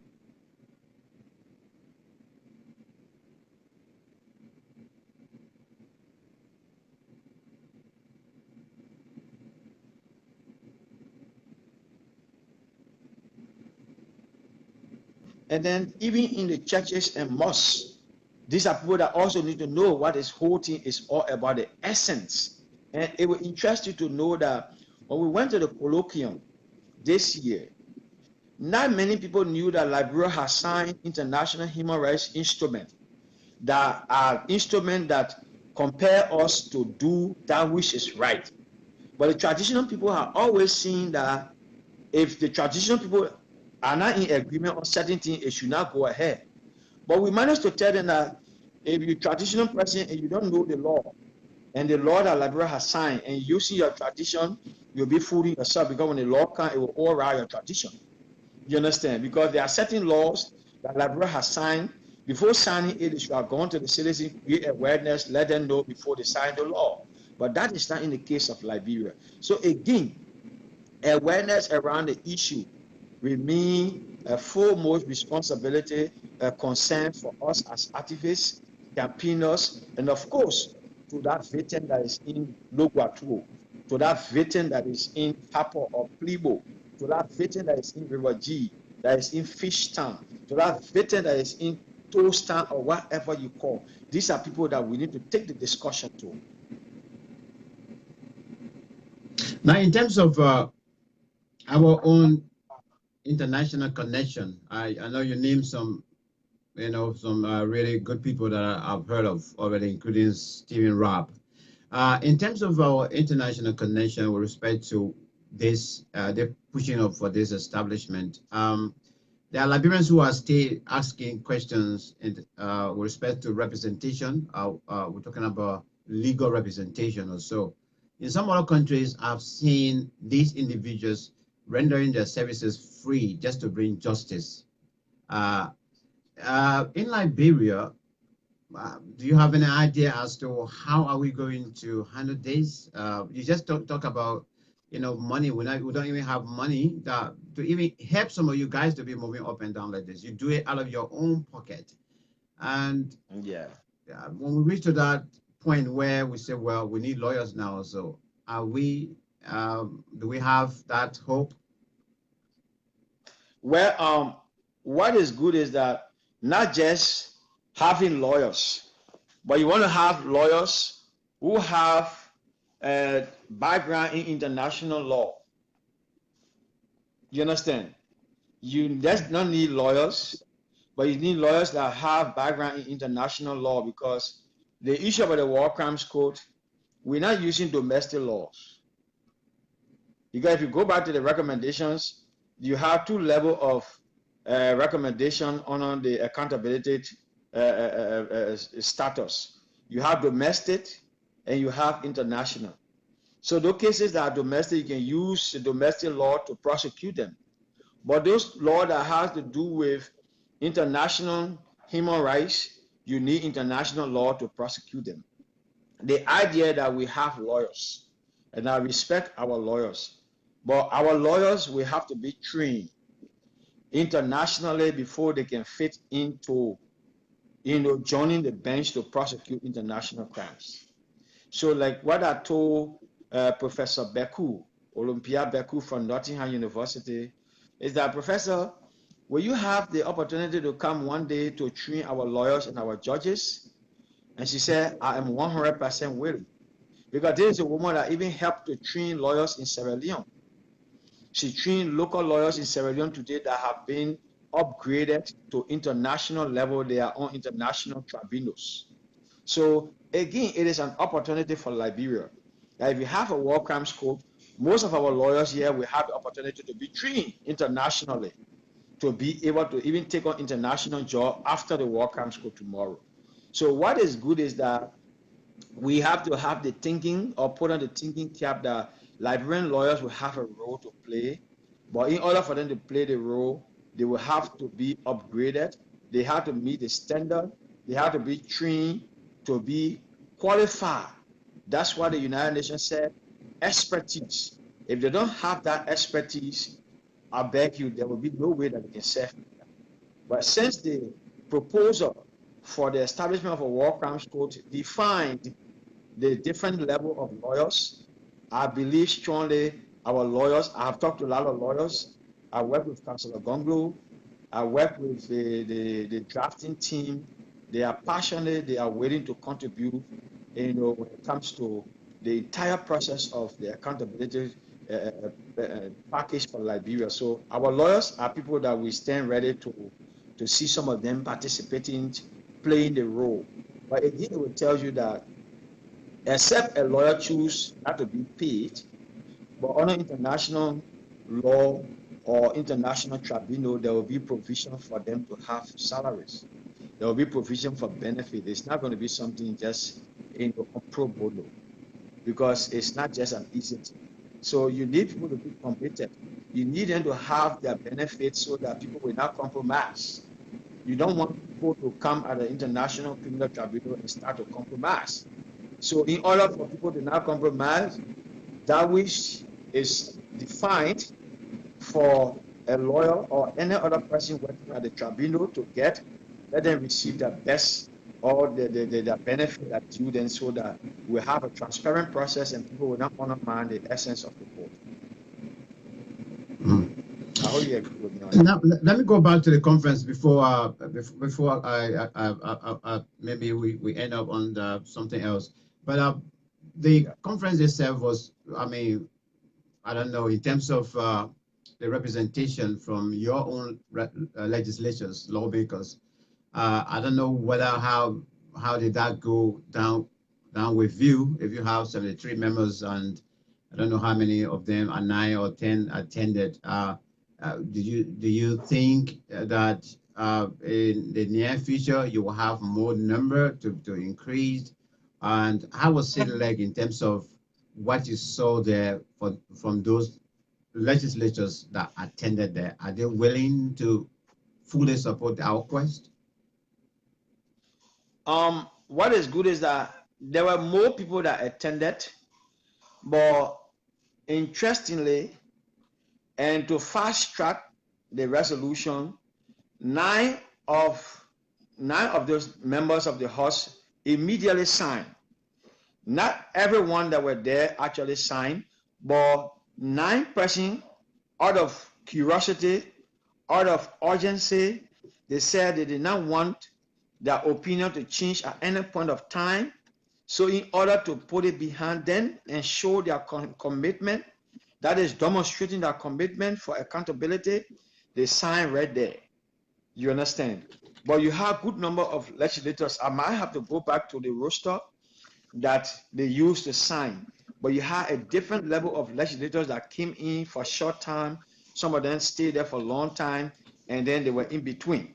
and then even in the churches and mosques, these are people that also need to know what this whole thing is all about, the essence. And it will interest you to know that when we went to the colloquium this year, not many people knew that Liberia has signed international human rights instruments that are instruments that compare us to do that which is right. But the traditional people have always seen that if the traditional people are not in agreement on certain things, it should not go ahead. But we managed to tell them that if you're a traditional person and you don't know the law, and the law that Liberia has signed, and you see your tradition, you'll be fooling yourself, because when the law comes, it will override your tradition. You understand? Because there are certain laws that Liberia has signed. Before signing it, they should have gone to the citizens, create awareness, let them know before they sign the law. But that is not in the case of Liberia. So again, awareness around the issue remain a foremost responsibility, a concern for us as activists, campaigners, and of course, to that veteran that is in Loguatuo, to that veteran that is in Papa or Plibo, to that veteran that is in River G, that is in Fishtown, to that veteran that is in Toasttown or whatever you call. These are people that we need to take the discussion to. Now, in terms of our own international connection, I know you named some, some really good people that I've heard of already, including Stephen Rapp. In terms of our international connection with respect to this, the pushing up for this establishment, there are Liberians who are still asking questions with respect to representation. We're talking about legal representation or so. In some other countries, I've seen these individuals rendering their services free just to bring justice. In Liberia, do you have any idea as to how are we going to handle this? You just talk about, money. We don't even have money to even help some of you guys to be moving up and down like this. You do it out of your own pocket. And when we reach to that point where we say, well, we need lawyers now. So are we, do we have that hope? Well, what is good is that not just having lawyers, but you want to have lawyers who have a background in international law. You understand? You just don't need lawyers, but you need lawyers that have background in international law, because the issue about the War Crimes Code, we're not using domestic laws. Because if you go back to the recommendations, you have two levels of recommendation on the accountability status. You have domestic and you have international. So those cases that are domestic, you can use the domestic law to prosecute them. But those laws that have to do with international human rights, you need international law to prosecute them. The idea that we have lawyers and I respect our lawyers. But our lawyers will have to be trained internationally before they can fit into, joining the bench to prosecute international crimes. So like what I told Professor Beku, Olympia Beku from Nottingham University, is that, Professor, will you have the opportunity to come one day to train our lawyers and our judges? And she said, I am 100% willing. Because this is a woman that even helped to train lawyers in Sierra Leone. She trained local lawyers in Sierra Leone today that have been upgraded to international level. They are on international tribunals. So again, it is an opportunity for Liberia. Now, if you have a war crimes court, most of our lawyers here will have the opportunity to be trained internationally to be able to even take on international job after the war crimes court tomorrow. So what is good is that we have to have the thinking, or put on the thinking cap, that Liberian lawyers will have a role to play. But in order for them to play the role, they will have to be upgraded. They have to meet the standard. They have to be trained to be qualified. That's why the United Nations said expertise. If they don't have that expertise, I beg you, there will be no way that they can serve. But since the proposal for the establishment of a war crimes court defined the different level of lawyers, I believe strongly our lawyers, I have talked to a lot of lawyers. I work with Councillor Gonglo. I work with the drafting team. They are passionate. They are willing to contribute, when it comes to the entire process of the accountability package for Liberia. So our lawyers are people that we stand ready to see some of them participating, playing the role. But again, it will tell you that except a lawyer choose not to be paid, but under international law or international tribunal, there will be provision for them to have salaries. There will be provision for benefit. It's not going to be something just pro bono, because it's not just an easy thing. So you need people to be competent. You need them to have their benefits so that people will not compromise. You don't want people to come at the International Criminal Tribunal and start to compromise. So in order for people to not compromise, that which is defined for a lawyer or any other person working at the tribunal to get, let them receive the best or the benefit that due them, so that we have a transparent process and people will not undermine the essence of the court. I hope you agree with me on that. Now, let me go back to the conference before I maybe we end up on something else. But the conference itself was, I mean, I don't know, in terms of the representation from your own legislators, lawmakers. I don't know whether how did that go down with you, if you have 73 members, and I don't know how many of them are 9 or 10 attended. Do you think that in the near future you will have more number to increase? And how was it like in terms of what you saw there from those legislators that attended there? Are they willing to fully support our quest? What is good is that there were more people that attended, but interestingly, and to fast track the resolution, 9 of those members of the House immediately signed. Not everyone that were there actually signed, but 9 persons, out of curiosity, out of urgency, they said they did not want their opinion to change at any point of time. So in order to put it behind them and show their commitment, that is demonstrating their commitment for accountability, they sign right there. You understand? But you have a good number of legislators. I might have to go back to the roster that they used to sign. But you have a different level of legislators that came in for a short time. Some of them stayed there for a long time, and then they were in between.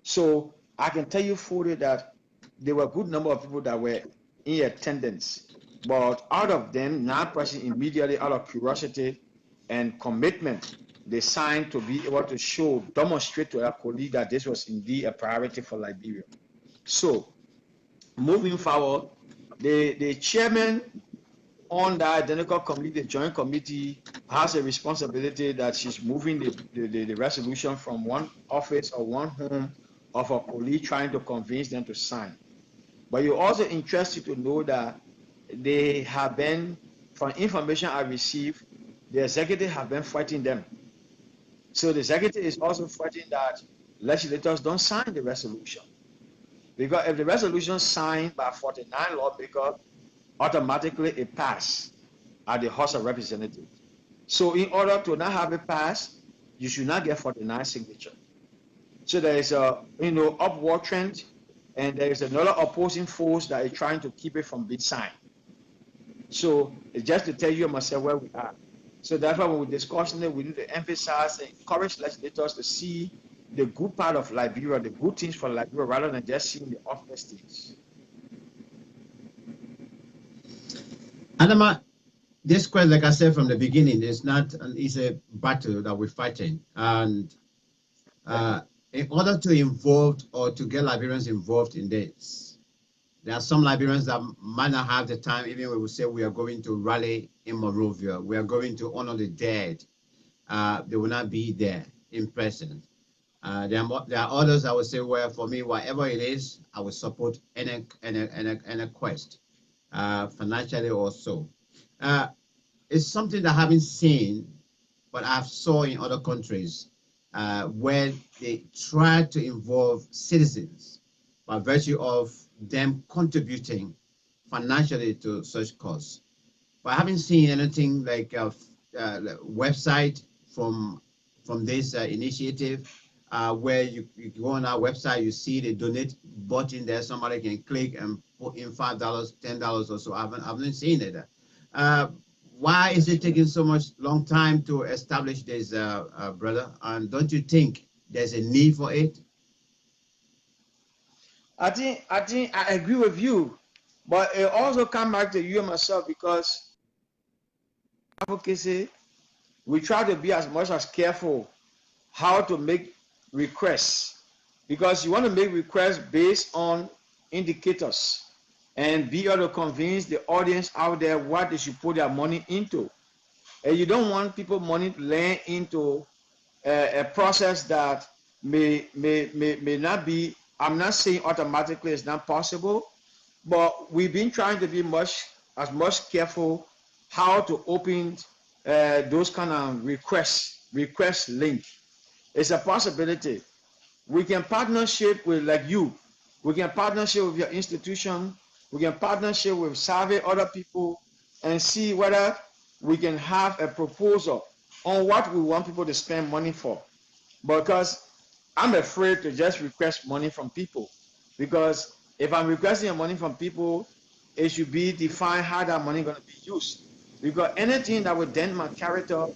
So I can tell you fully that there were a good number of people that were in attendance. But out of them, 9 persons immediately, out of curiosity and commitment, they signed to be able to demonstrate to their colleague that this was indeed a priority for Liberia. So moving forward, the chairman on that identical committee, the joint committee has a responsibility that she's moving the resolution from one office or one home of a police trying to convince them to sign. But you're also interested to know that they have been, from information I received, the executive have been fighting them. So the executive is also fighting that legislators don't sign the resolution. Because if the resolution is signed by 49 lawmakers, automatically it passes at the House of Representatives. So in order to not have it pass, you should not get 49 signatures. So there is a upward trend, and there is another opposing force that is trying to keep it from being signed. So it's just to tell you and myself where we are. So that's why when we're discussing it, we need to emphasize and encourage legislators to see the good part of Liberia, the good things for Liberia, rather than just seeing the obvious things. Adama, this question, like I said from the beginning, is not an easy battle that we're fighting. And in order to involve or to get Liberians involved in this, there are some Liberians that might not have the time, even when we say we are going to rally in Monrovia, we are going to honor the dead. They will not be there in person. There are others that will say, well, for me, whatever it is, I will support any quest, financially or so. It's something that I haven't seen, but I've saw in other countries where they try to involve citizens by virtue of them contributing financially to such cause. But I haven't seen anything like a website from this initiative where you go on our website, you see the donate button there, somebody can click and put in $5, $10 or so. I haven't seen it. Why is it taking so much long time to establish this, brother? And don't you think there's a need for it? I think I agree with you, but it also comes back to you and myself, because advocacy, we try to be as much as careful how to make requests, because you want to make requests based on indicators and be able to convince the audience out there what they should put their money into. And you don't want people money to land into a process that may not be, I'm not saying automatically it's not possible, but we've been trying to be as much careful how to open those kind of request link. It's a possibility. We can partnership with, like you, we can partnership with your institution, we can partnership with survey other people and see whether we can have a proposal on what we want people to spend money for. Because I'm afraid to just request money from people, because if I'm requesting money from people, it should be defined how that money is going to be used. Because anything that would dent my character,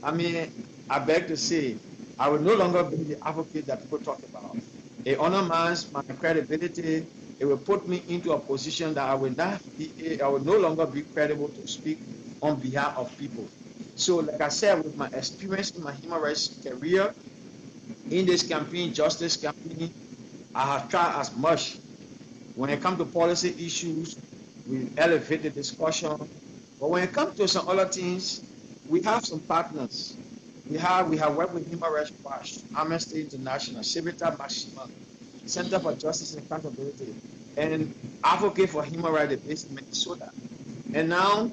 I mean, I beg to say, I will no longer be the advocate that people talk about. It undermines my credibility. It will put me into a position that I will no longer be credible to speak on behalf of people. So, like I said, with my experience in my human rights career, in this campaign, justice campaign, I have tried as much. When it comes to policy issues, we elevate the discussion. But when it comes to some other things, we have some partners. We have worked with Human Rights Watch, Amnesty International, Civita Maxima, Center for Justice and Accountability, and Advocate for Human Rights based in Minnesota. And now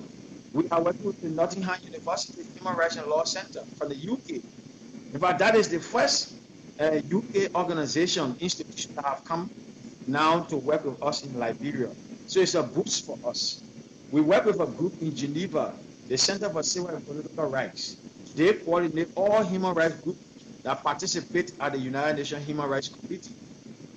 we are working with the Nottingham University Human Rights and Law Center from the UK. In fact, that is the first UK organization, institution that have come now to work with us in Liberia. So it's a boost for us. We work with a group in Geneva, the Center for Civil and Political Rights. They coordinate all human rights groups that participate at the United Nations Human Rights Committee.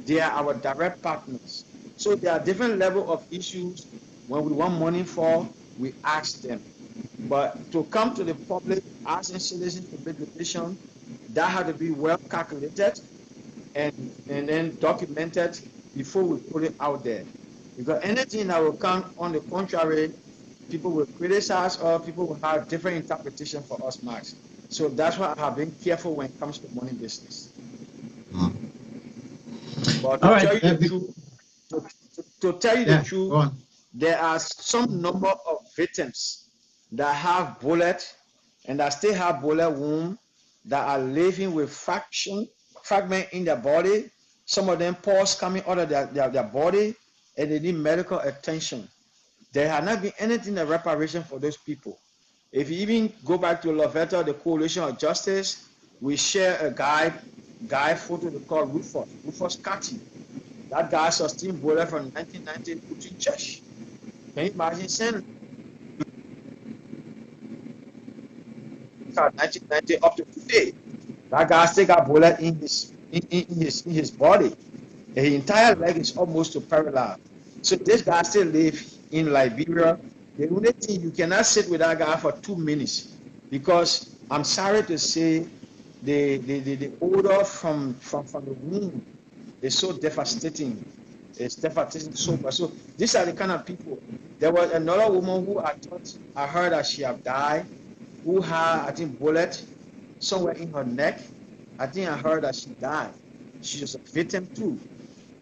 They are our direct partners. So there are different levels of issues. When we want money for, we ask them. But to come to the public, asking citizens to make decisions, that had to be well calculated and then documented before we put it out there. Because anything that will come on the contrary, people will criticize or people will have different interpretation for us, Max. So that's why I have been careful when it comes to money business. But to tell you the truth, there are some number of victims that have bullet and that still have bullet wound, that are living with fragment in their body. Some of them pores coming out of their body, and they need medical attention. There has not been anything in reparation for those people. If you even go back to Lovetta, the Coalition of Justice, we share a guy photo they call Rufus Cathy. That guy sustained bullet from 1990 put in church. Can you imagine saying 1990 up to today? That guy still got bullet in his body. His entire leg is almost to paralyzed. So this guy still live in Liberia. The only thing, you cannot sit with that guy for 2 minutes, because I'm sorry to say the odor from the wound is so devastating. It's devastating so much. So these are the kind of people. There was another woman who I heard that she have died, who had, I think, bullet somewhere in her neck. I think I heard that she died. She was a victim too.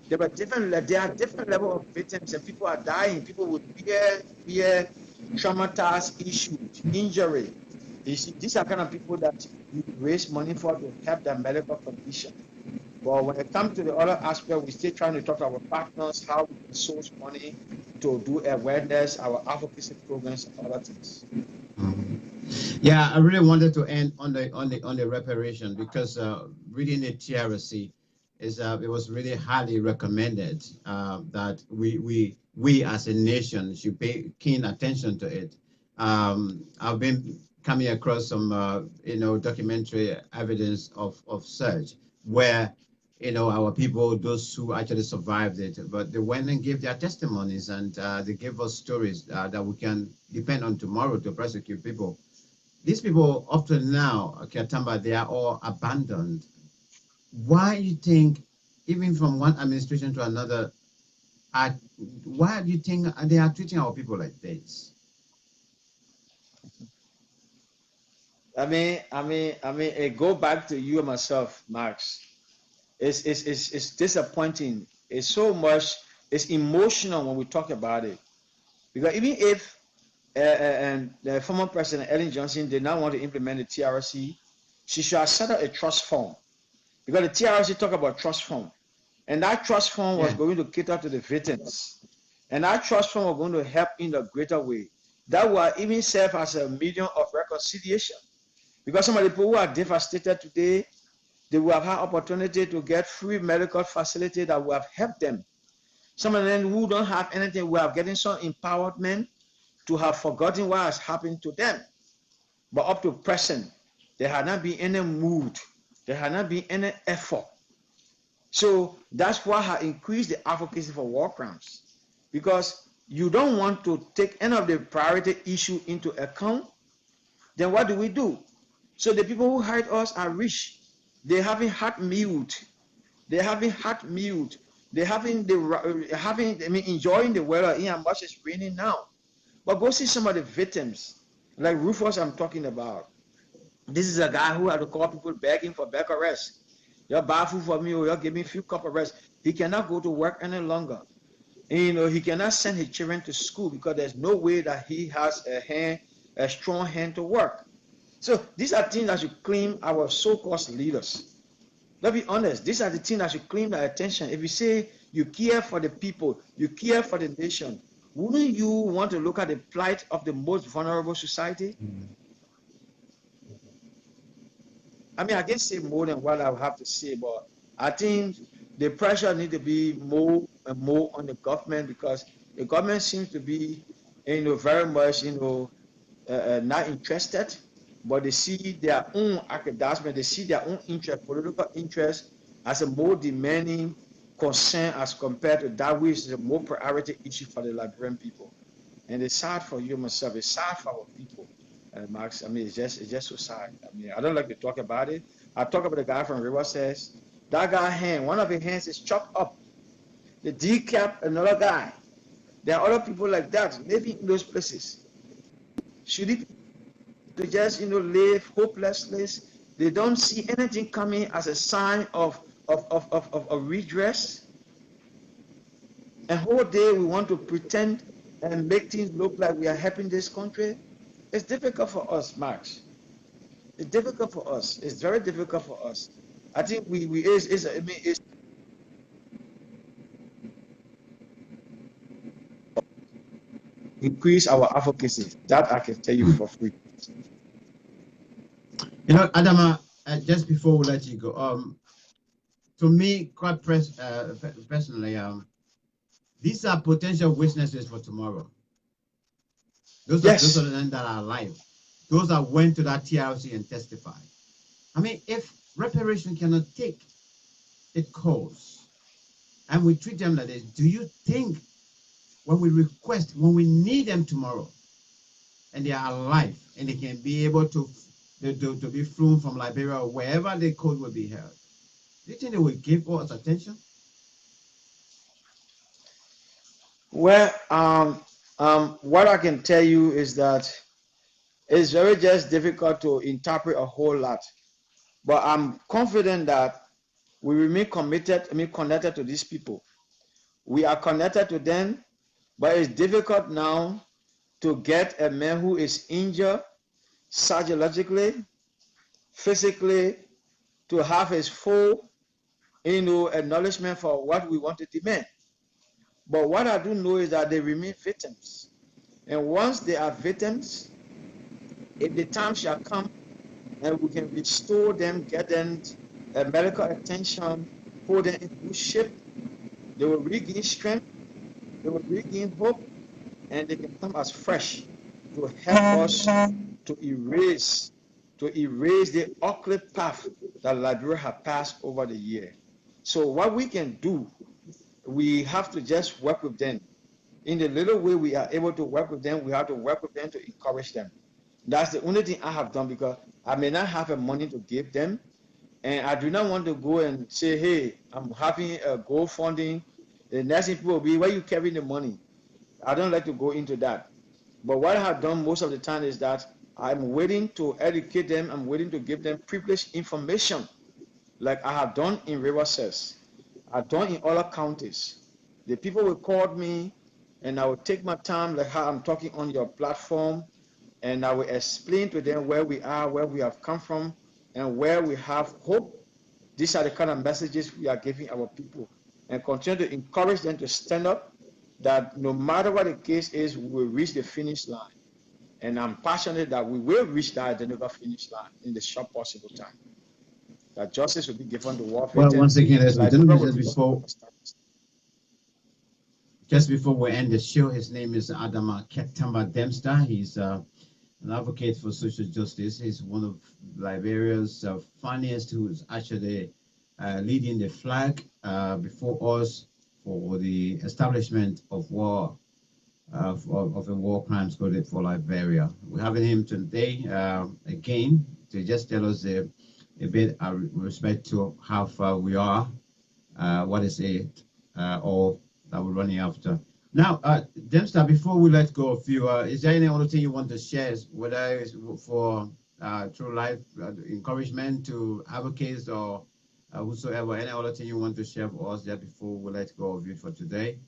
There are different levels of victims, and people are dying. People with severe traumatized issues, injury. You see, these are kind of people that you raise money for to help their medical condition. But when it comes to the other aspect, we're still trying to talk to our partners how we can source money to do awareness, our advocacy programs, and other things. Yeah, I really wanted to end on the reparation, because reading the TRC is it was really highly recommended that we as a nation should pay keen attention to it. I've been coming across some documentary evidence of such, where our people, those who actually survived it, but they went and gave their testimonies, and they gave us stories that we can depend on tomorrow to prosecute people. These people, up to now, Kiatamba, they are all abandoned. Why you think, even from one administration to another, why do you think they are treating our people like this? I mean, it go back to you and myself, Max. It's disappointing. It's so much. It's emotional when we talk about it, because even if and the former President Ellen Johnson did not want to implement the TRC, she should have set up a trust fund, because the TRC talk about trust fund, and that trust fund was going to cater to the victims, and that trust fund was going to help in a greater way. That will even serve as a medium of reconciliation, because some of the people who are devastated today, they will have had opportunity to get free medical facility that will have helped them. Some of them who don't have anything will have getting some empowerment to have forgotten what has happened to them. But up to present, there had not been any mood, there had not been any effort. So that's why I increased the advocacy for war crimes, because you don't want to take any of the priority issue into account. Then what do? So the people who hide us are rich. They haven't had mute. They haven't had mute. They haven't enjoying the weather in as much as raining now. But go see some of the victims, like Rufus I'm talking about. This is a guy who had to call people begging for back arrest. You're buy food for me, or you're giving me a few cup of rest. He cannot go to work any longer. And, he cannot send his children to school because there's no way that he has a strong hand to work. So these are things that should claim our so-called leaders. Let's be honest, these are the things that should claim their attention. If you say you care for the people, you care for the nation, wouldn't you want to look at the plight of the most vulnerable society? I mean, I can say more than what I have to say, but I think the pressure needs to be more and more on the government, because the government seems to be, very much, not interested. But they see their own academics, they see their own interest, political interest, as a more demanding concern as compared to that which is a more priority issue for the Liberian people. And it's sad for you myself, it's sad for our people, Max. I mean, it's just so sad. I mean, I don't like to talk about it. I talk about the guy from River says, that guy's hand, one of his hands is chopped up. They decap another guy. There are other people like that living in those places. Should it to just live hopelessly? They don't see anything coming as a sign of redress. And whole day we want to pretend and make things look like we are helping this country, it's difficult for us, Max. It's difficult for us. It's very difficult for us. I think we is I mean it's increase our advocacy. That I can tell you for free. You know, Adama, just before we let you go, to me, personally, these are potential witnesses for tomorrow. Those are the ones that are alive. Those that went to that TRC and testified. I mean, if reparation cannot take its course, and we treat them like this, do you think when we need them tomorrow, and they are alive, and they can be able to be flown from Liberia or wherever the code will be held, do you think they will give us attention? Well, what I can tell you is that it's very just difficult to interpret a whole lot. But I'm confident that we remain committed, connected to these people. We are connected to them, but it's difficult now to get a man who is injured psychologically, physically, to have his full, acknowledgement for what we want to demand. But what I do know is that they remain victims. And once they are victims, if the time shall come and we can restore them, get them medical attention, put them in good shape, they will regain strength, they will regain hope, and they can come as fresh to help us to erase the ugly path that Liberia has passed over the year. So what we can do, we have to just work with them. In the little way we are able to work with them, we have to work with them to encourage them. That's the only thing I have done, because I may not have the money to give them, and I do not want to go and say, hey, I'm having a GoFundMe. The next thing people will be, where you carrying the money? I don't like to go into that. But what I have done most of the time is that I'm waiting to educate them. I'm waiting to give them privileged information, like I have done in River Cess. I've done in other counties. The people will call me, and I will take my time, like how I'm talking on your platform, and I will explain to them where we are, where we have come from, and where we have hope. These are the kind of messages we are giving our people, and continue to encourage them to stand up, that no matter what the case is, we will reach the finish line. And I'm passionate that we will reach that identical finish line in the short possible time. That justice will be given to war victims. Well, once again, as we just before we end the show, his name is Adama K. Dempster. He's an advocate for social justice. He's one of Liberia's funniest, who is actually leading the flag before us for the establishment of war, of a war crimes code for Liberia. We're having him today again to just tell us a bit with respect to how far we are, what is it, all that we're running after. Now, Dempster, before we let go of you, is there any other thing you want to share, whether it's for true life encouragement to advocates or whosoever, any other thing you want to share for us there before we let go of you for today?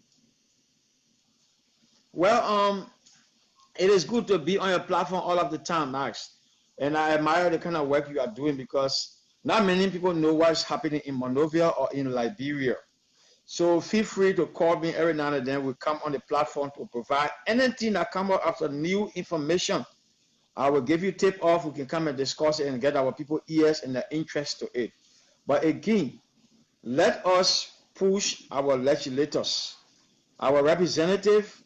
Well, it is good to be on your platform all of the time, Max. And I admire the kind of work you are doing, because not many people know what's happening in Monrovia or in Liberia. So feel free to call me every now and then. We come on the platform to provide anything that comes up after new information. I will give you tip off. We can come and discuss it and get our people ears and their interest to it. But again, let us push our legislators, our representatives,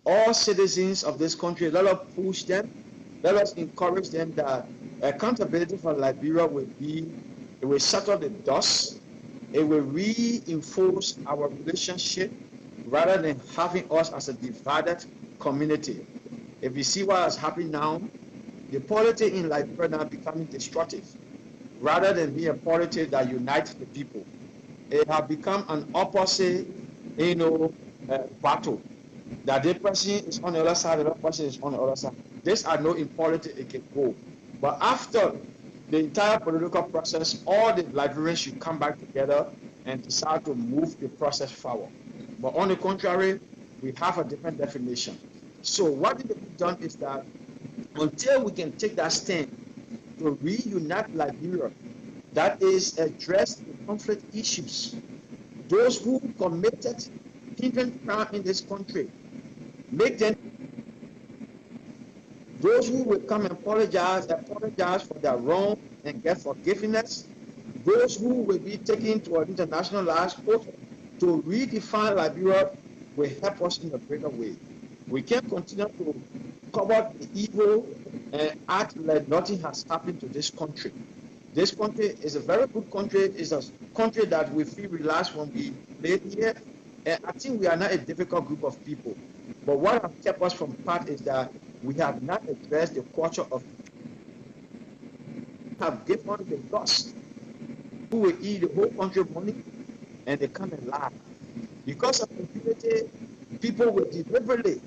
all citizens of this country. Let us push them. Let us encourage them that accountability for Liberia will be, it will settle the dust. It will reinforce our relationship rather than having us as a divided community. If you see what is happening now, the politics in Liberia now becoming destructive rather than being a politics that unites the people. It has become an opposite, battle. That the person is on the other side, the other person is on the other side. This I know in politics it can go. But after the entire political process, all the Liberians should come back together and decide to move the process forward. But on the contrary, we have a different definition. So what needs to be done is that until we can take that stand to reunite Liberia, that is, address the conflict issues, those who committed hidden crime in this country, make them, those who will come and apologize for their wrong and get forgiveness, those who will be taken to an internationalized court to redefine Liberia will help us in a greater way. We can't continue to cover the evil and act like nothing has happened to this country. This country is a very good country. It's a country that we feel relaxed when we live here. And I think we are not a difficult group of people. But what has kept us from part is that we have not addressed the culture of have given the dust who will eat the whole country money and they come and lie. Because of impunity, people will deliberately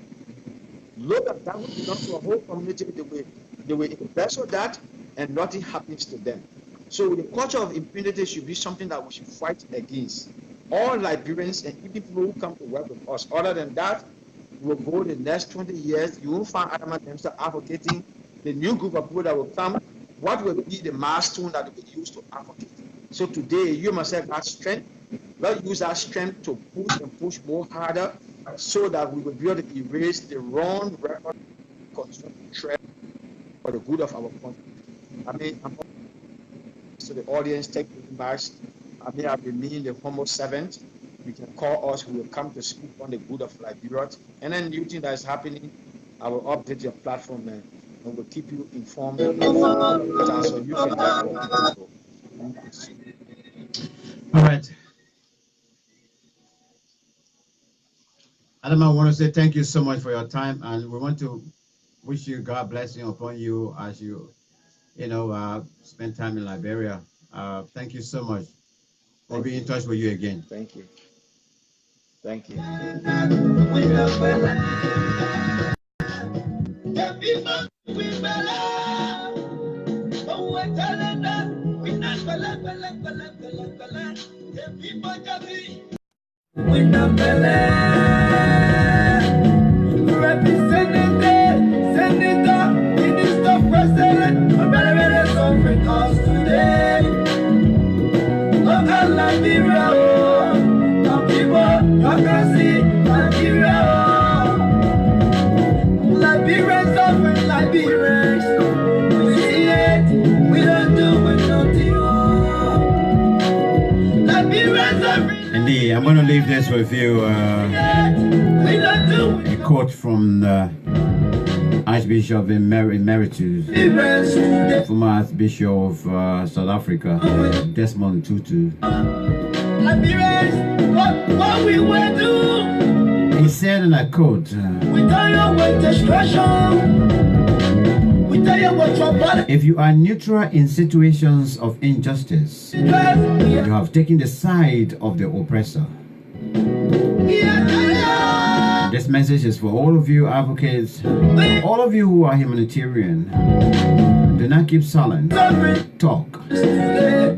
look at that which belongs to a whole community, they will invest on that and nothing happens to them. So the culture of impunity should be something that we should fight against. All Liberians and even people who come to work with us, other than that, will go the next 20 years, you will find Adama Dempster advocating the new group of people that will come. What will be the milestone that will be used to advocate? So today, you must have that strength. Let's use that strength to push and push more harder so that we will be able to erase the wrong record for the good of our country. I mean, so the audience, take the marks. I mean, I remain the humble servant. You can call us. We will come to speak on the good of Liberia. And then new thing that is happening, I will update your platform and we'll keep you informed. So you can help people. All right. Adam, I want to say thank you so much for your time, and we want to wish you God blessing upon you as you spend time in Liberia. Thank you so much. We'll be in touch with you again. Thank you. Thank you. Senator, Minister, President, I'm better suffering us today. Look Liberia, the people, I can see Liberia. Liberians suffering, Liberians. We see it, we don't do nothing. Liberians suffering. Indeed, I'm going to leave this with you. A quote from the Archbishop Emeritus, former Archbishop of South Africa, Desmond Tutu. What we will do? He said, and I quote, We tell you what destruction. We tell you what trouble. if you are neutral in situations of injustice, you have taken the side of the oppressor. This message is for all of you advocates, all of you who are humanitarian. Do not keep silent. Talk.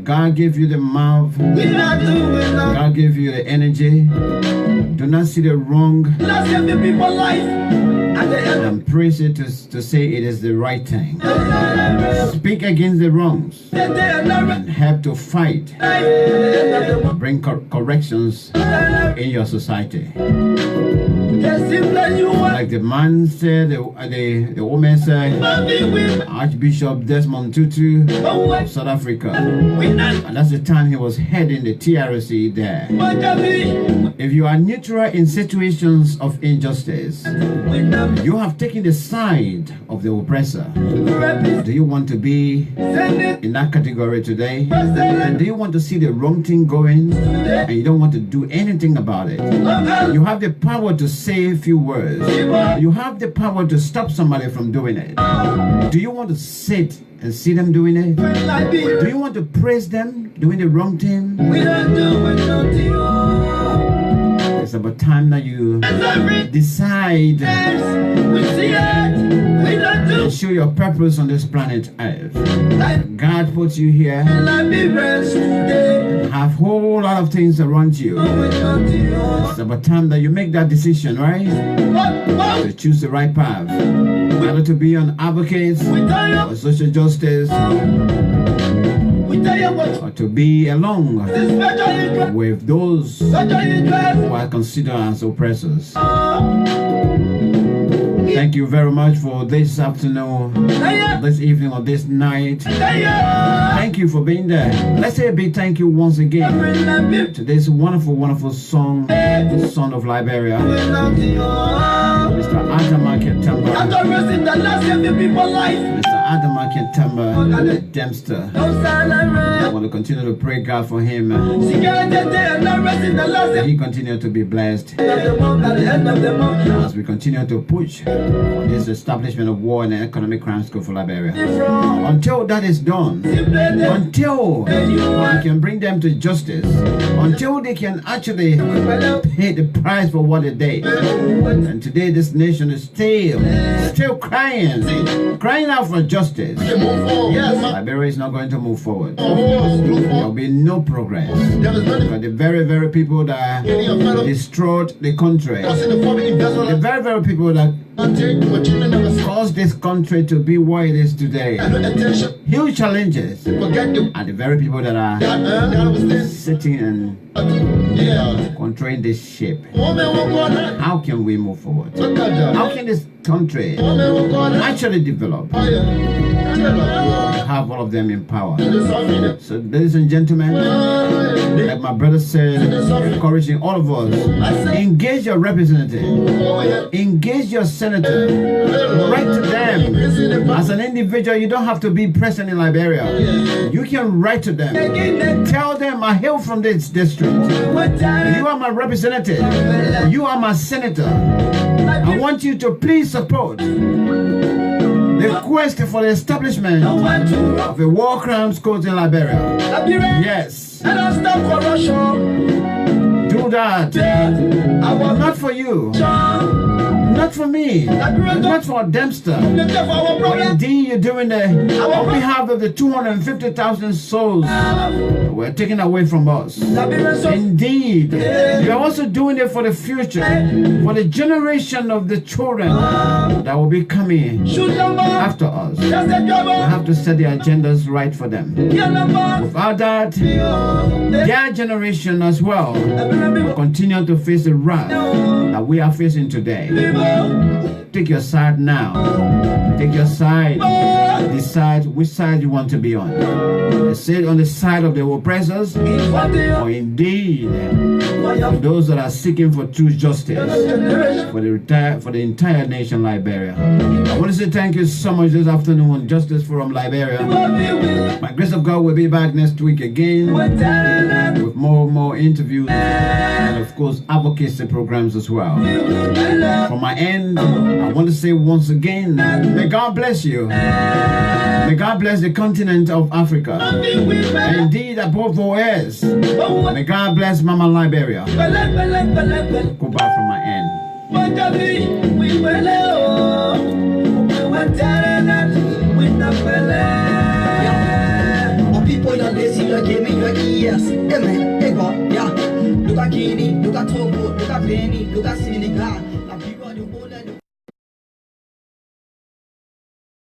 God gave you the mouth. God gave you the energy. Do not see the wrong and praise it to say it is the right thing. Speak against the wrongs and help to fight. Bring corrections in your society. Like the man said, the woman said, Archbishop Desmond Tutu of South Africa. And that's the time he was heading the TRC there. If you are neutral in situations of injustice, you have taken the side of the oppressor. Do you want to be in that category today? And do you want to see the wrong thing going and you don't want to do anything about it? You have the power to say a few words. You have the power to stop somebody from doing it. Do you want to sit and see them doing it? Do you want to praise them doing the wrong thing? It's about time that you decide and show your purpose on this planet Earth. God put you here. Have whole lot of things around you. It's about time that you make that decision, right? To choose the right path. Whether to be an advocate for social justice, or to be along with those who are considered as oppressors. Thank you very much for this afternoon, this evening, or this night. Thank you for being there. Let's say a big thank you once again to this wonderful, wonderful song, the Son of Liberia, Mr. Adama K. Mr. Adama K. the Dempster. I want to continue to pray God for him. That he continue to be blessed as we continue to push for this establishment of war and economic crime school for Liberia. Until that is done, until we can bring them to justice, until they can actually pay the price for what they did. And today this nation is still crying out for justice. Liberia is not going to move forward. There will be no progress. Because the very, very people that destroyed the country, the very, very people that caused this country to be what it is today, huge challenges, are the very people that are sitting and controlling this ship. How can we move forward? How can this country actually develop? Have all of them in power. So, ladies and gentlemen, like my brother said, encouraging all of us, engage your representative, engage your senator, write to them. As an individual, you don't have to be present in Liberia. You can write to them. Tell them, I hail from this district. You are my representative. You are my senator. I want you to please support the quest for the establishment of a war crimes court in Liberia. Yes. Do that. Not for you. Not for me. Not for Dempster. But indeed, you're doing it on behalf of the 250,000 souls were taken away from us. Indeed, you're also doing it for the future, for the generation of the children that will be coming after us. We have to set the agendas right for them. Without that, their generation as well will continue to face the wrath that we are facing today. Take your side now. Take your side. Decide which side you want to be on. Sit on the side of the oppressors, or indeed those that are seeking for true justice for the entire nation, Liberia. I want to say thank you so much this afternoon on Justice Forum Liberia. By grace of God, we'll be back next week again with more interviews and of course advocacy programs as well. From my end, I want to say once again, may God bless you. May God bless the continent of Africa. And indeed, above all else, may God bless Mama Liberia. Goodbye from my end. People that they see you give me your ears. Amen. Hey God, yeah. Look at Guinea, look at Togo, look at Benin, look at Senegal.